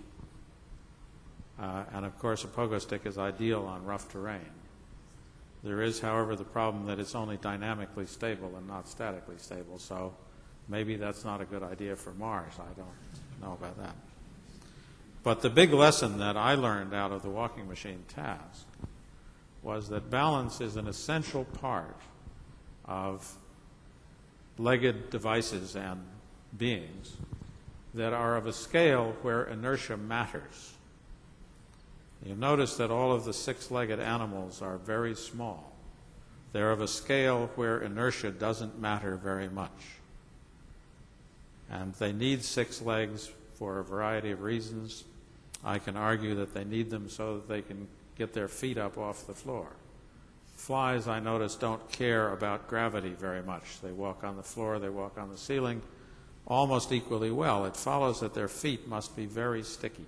And of course, a pogo stick is ideal on rough terrain. There is, however, the problem that it's only dynamically stable and not statically stable, so maybe that's not a good idea for Mars. I don't know about that. But the big lesson that I learned out of the walking machine task was that balance is an essential part of legged devices and beings that are of a scale where inertia matters. You'll notice that all of the six-legged animals are very small. They're of a scale where inertia doesn't matter very much. And they need six legs for a variety of reasons. I can argue that they need them so that they can get their feet up off the floor. Flies, I notice, don't care about gravity very much. They walk on the floor, they walk on the ceiling almost equally well. It follows that their feet must be very sticky.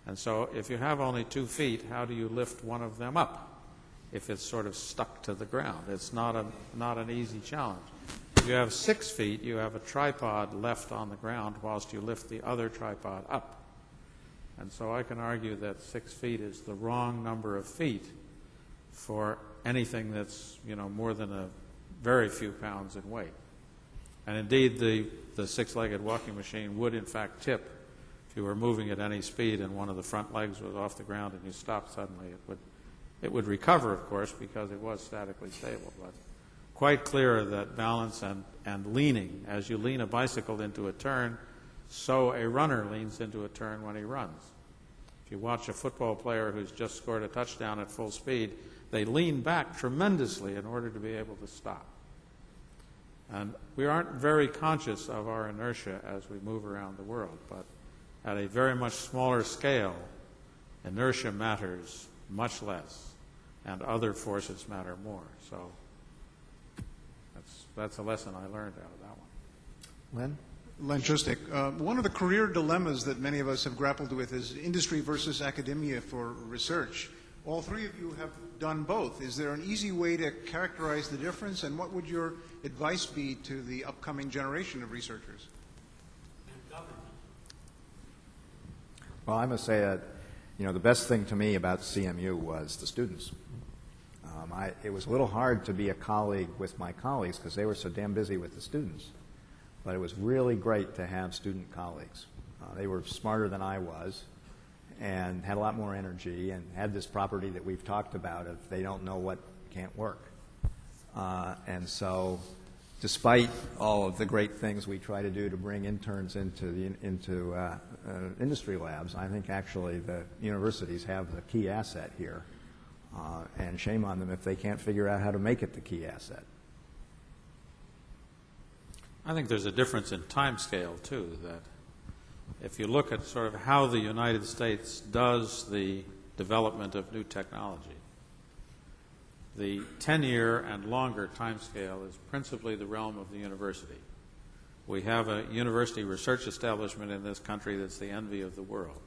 And so if you have only 2 feet, how do you lift one of them up if it's sort of stuck to the ground? It's not an easy challenge. If you have 6 feet, you have a tripod left on the ground whilst you lift the other tripod up. And so I can argue that 6 feet is the wrong number of feet for anything that's, more than a very few pounds in weight. And indeed, the six-legged walking machine would in fact tip. If you were moving at any speed and one of the front legs was off the ground and you stopped suddenly, it would recover, of course, because it was statically stable. But quite clear that balance and leaning, as you lean a bicycle into a turn, so a runner leans into a turn when he runs. If you watch a football player who's just scored a touchdown at full speed, they lean back tremendously in order to be able to stop. And we aren't very conscious of our inertia as we move around the world, but at a very much smaller scale, inertia matters much less, and other forces matter more. So that's a lesson I learned out of that one. Len? Len Chustik. One of the career dilemmas that many of us have grappled with is industry versus academia for research. All three of you have done both. Is there an easy way to characterize the difference, and what would your advice be to the upcoming generation of researchers? Well, I must say that, the best thing to me about CMU was the students. It was a little hard to be a colleague with my colleagues because they were so damn busy with the students. But it was really great to have student colleagues. They were smarter than I was and had a lot more energy and had this property that we've talked about of they don't know what can't work. And so despite all of the great things we try to do to bring interns into industry labs, I think actually the universities have the key asset here. And shame on them if they can't figure out how to make it the key asset. I think there's a difference in time scale, too, that if you look at sort of how the United States does the development of new technology, the 10-year and longer time scale is principally the realm of the university. We have a university research establishment in this country that's the envy of the world.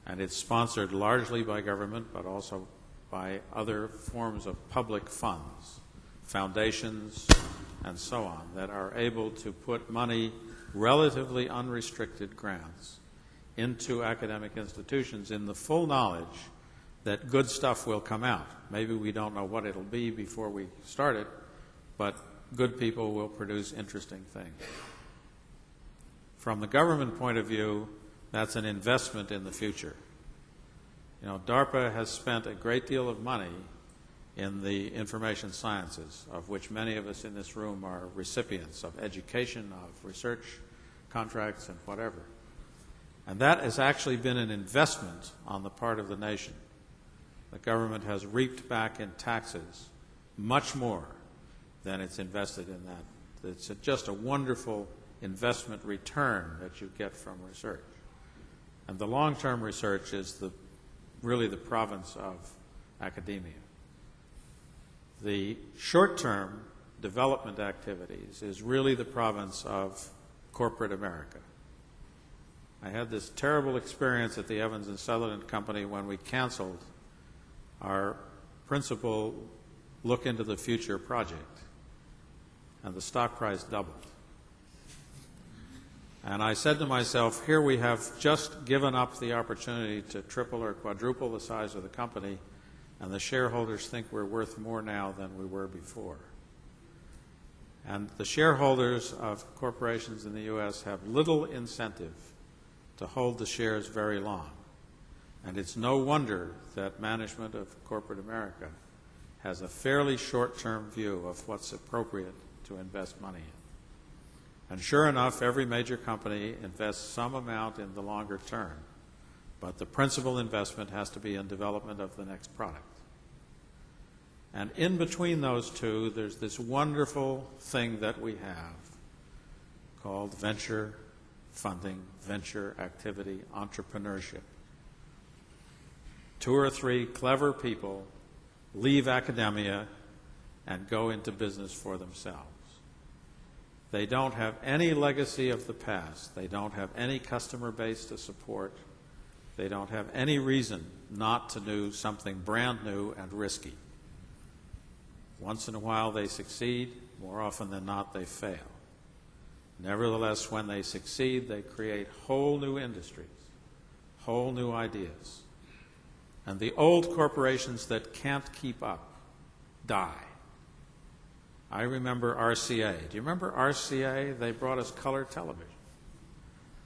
And it's sponsored largely by government, but also by other forms of public funds, foundations, and so on, that are able to put money, relatively unrestricted grants, into academic institutions in the full knowledge that good stuff will come out. Maybe we don't know what it'll be before we start it, but good people will produce interesting things. From the government point of view, that's an investment in the future. DARPA has spent a great deal of money in the information sciences, of which many of us in this room are recipients of education, of research contracts, and whatever. And that has actually been an investment on the part of the nation. The government has reaped back in taxes much more than it's invested in It's just a wonderful investment return that you get from research. And the long-term research is really the province of academia. The short-term development activities is really the province of corporate America. I had this terrible experience at the Evans and Sutherland Company when we canceled our principal Look into the Future project, and the stock price doubled. And I said to myself, here we have just given up the opportunity to triple or quadruple the size of the company, and the shareholders think we're worth more now than we were before. And the shareholders of corporations in the U.S. have little incentive to hold the shares very long. And it's no wonder that management of corporate America has a fairly short-term view of what's appropriate to invest money in. And sure enough, every major company invests some amount in the longer term, but the principal investment has to be in development of the next product. And in between those two, there's this wonderful thing that we have called venture funding, venture activity, entrepreneurship. 2 or 3 clever people leave academia and go into business for themselves. They don't have any legacy of the past. They don't have any customer base to support. They don't have any reason not to do something brand new and risky. Once in a while they succeed. More often than not they fail. Nevertheless, when they succeed, they create whole new industries, whole new ideas. And the old corporations that can't keep up die. I remember RCA. Do you remember RCA? They brought us color television.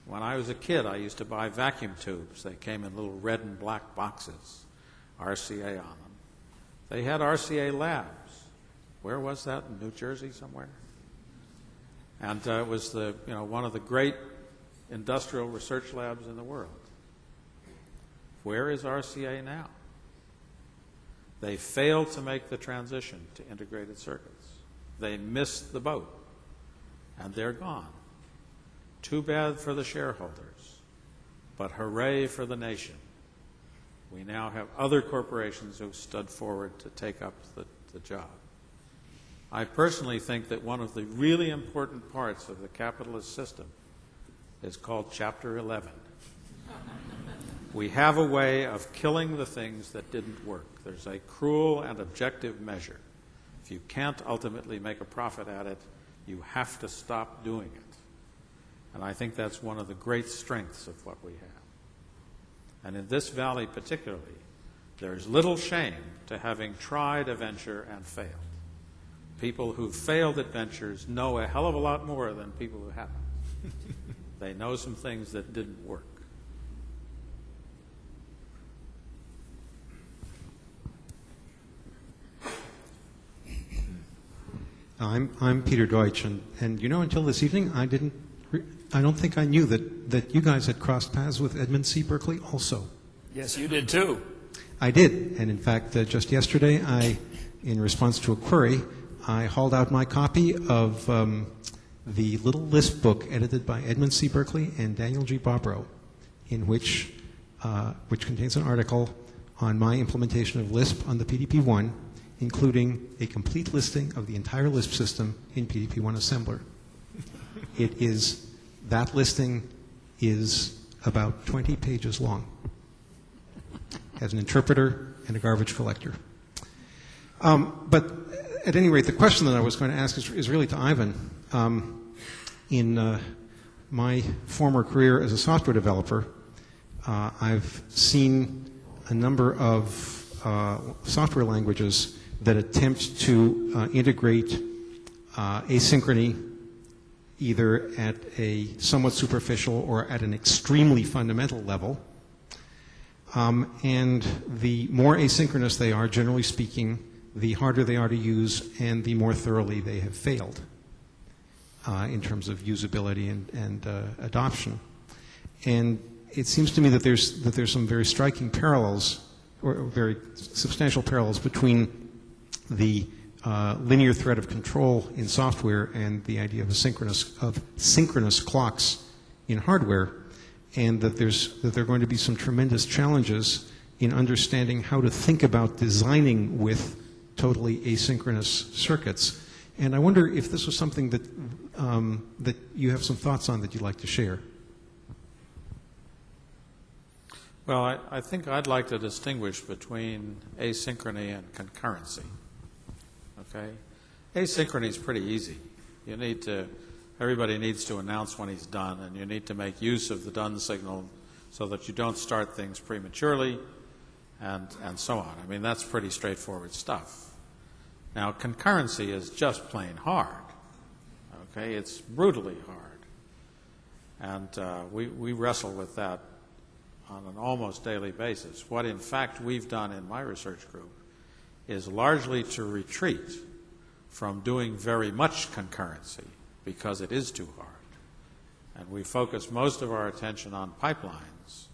When I was a kid, I used to buy vacuum tubes. They came in little red and black boxes, RCA on them. They had RCA labs. Where was that? In New Jersey somewhere? And it was one of the great industrial research labs in the world. Where is RCA now? They failed to make the transition to integrated circuits. They missed the boat, and they're gone. Too bad for the shareholders, but hooray for the nation. We now have other corporations who've stood forward to take up the job. I personally think that one of the really important parts of the capitalist system is called Chapter 11. We have a way of killing the things that didn't work. There's a cruel and objective measure. If you can't ultimately make a profit at it, you have to stop doing it. And I think that's one of the great strengths of what we have. And in this valley particularly, there's little shame to having tried a venture and failed. People who've failed at ventures know a hell of a lot more than people who haven't. They know some things that didn't work. I'm Peter Deutsch, and you know, until this evening, I don't think I knew that you guys had crossed paths with Edmund C. Berkeley also. Yes, you did too. I did, and in fact, just yesterday, in response to a query, I hauled out my copy of the little Lisp book edited by Edmund C. Berkeley and Daniel G. Bobrow, in which contains an article on my implementation of Lisp on the PDP-1, including a complete listing of the entire Lisp system in PDP-1 assembler. That listing is about 20 pages long. Has an interpreter and a garbage collector. But at any rate, the question that I was going to ask is really to Ivan. In my former career as a software developer, I've seen a number of software languages that attempt to integrate asynchrony either at a somewhat superficial or at an extremely fundamental level. And the more asynchronous they are, generally speaking, the harder they are to use and the more thoroughly they have failed in terms of usability and adoption. And it seems to me that there's some very striking parallels, or very substantial parallels, between the linear thread of control in software and the idea of synchronous clocks in hardware, and that there are going to be some tremendous challenges in understanding how to think about designing with totally asynchronous circuits. And I wonder if this was something that that you have some thoughts on that you'd like to share. Well, I think I'd like to distinguish between asynchrony and concurrency. Okay? Asynchrony is pretty easy. Everybody needs to announce when he's done, and you need to make use of the done signal so that you don't start things prematurely, and so on. I mean, that's pretty straightforward stuff. Now, concurrency is just plain hard. Okay? It's brutally hard. And we wrestle with that on an almost daily basis. What, in fact, we've done in my research group is largely to retreat from doing very much concurrency because it is too hard. And we focus most of our attention on pipelines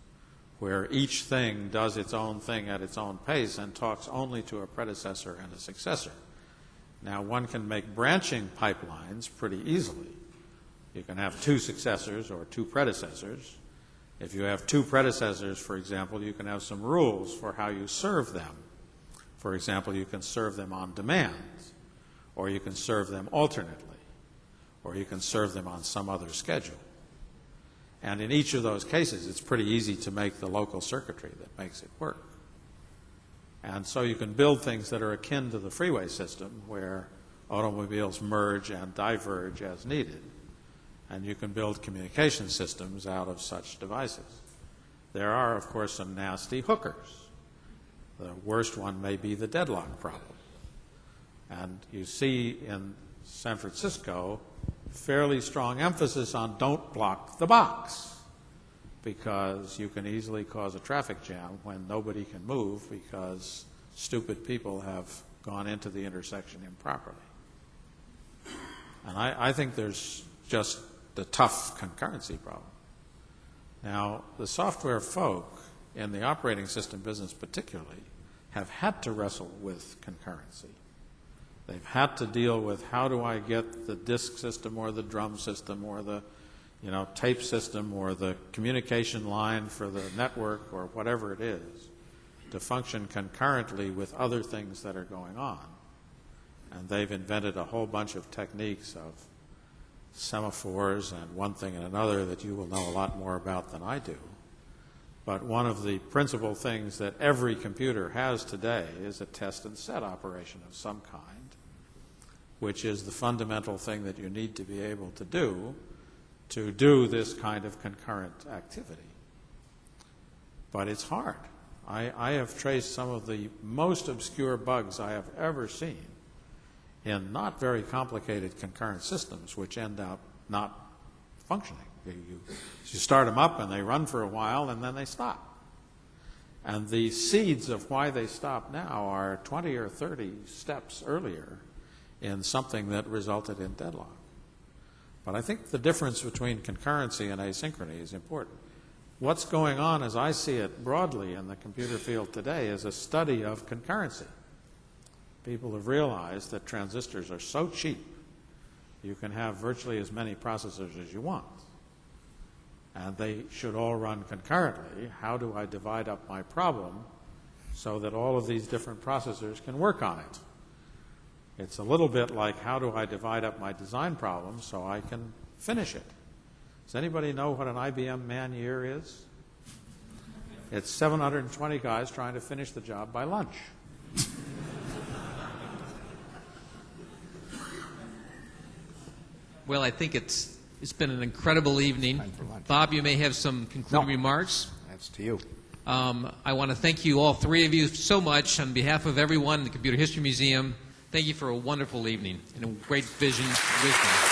where each thing does its own thing at its own pace and talks only to a predecessor and a successor. Now, one can make branching pipelines pretty easily. You can have two successors or two predecessors. If you have two predecessors, for example, you can have some rules for how you serve them. For example, you can serve them on demand, or you can serve them alternately, or you can serve them on some other schedule. And in each of those cases, it's pretty easy to make the local circuitry that makes it work. And so you can build things that are akin to the freeway system, where automobiles merge and diverge as needed. And you can build communication systems out of such devices. There are, of course, some nasty hookers. The worst one may be the deadlock problem. And you see in San Francisco fairly strong emphasis on don't block the box, because you can easily cause a traffic jam when nobody can move because stupid people have gone into the intersection improperly. And I think there's just the tough concurrency problem. Now, the software folk in the operating system business particularly have had to wrestle with concurrency. They've had to deal with how do I get the disk system or the drum system or the tape system or the communication line for the network or whatever it is to function concurrently with other things that are going on. And they've invented a whole bunch of techniques of semaphores and one thing and another that you will know a lot more about than I do. But one of the principal things that every computer has today is a test and set operation of some kind, which is the fundamental thing that you need to be able to do this kind of concurrent activity. But it's hard. I have traced some of the most obscure bugs I have ever seen in not very complicated concurrent systems, which end up not functioning. You start them up and they run for a while and then they stop. And the seeds of why they stop now are 20 or 30 steps earlier in something that resulted in deadlock. But I think the difference between concurrency and asynchrony is important. What's going on, as I see it broadly in the computer field today, is a study of concurrency. People have realized that transistors are so cheap, you can have virtually as many processors as you want. And they should all run concurrently. How do I divide up my problem so that all of these different processors can work on it? It's a little bit like, how do I divide up my design problem so I can finish it? Does anybody know what an IBM man-year is? It's 720 guys trying to finish the job by lunch. Well, I think it's been an incredible evening. Bob, you may have some concluding remarks. That's to you. I want to thank you, all three of you, so much on behalf of everyone in the Computer History Museum. Thank you for a wonderful evening and a great vision, wisdom.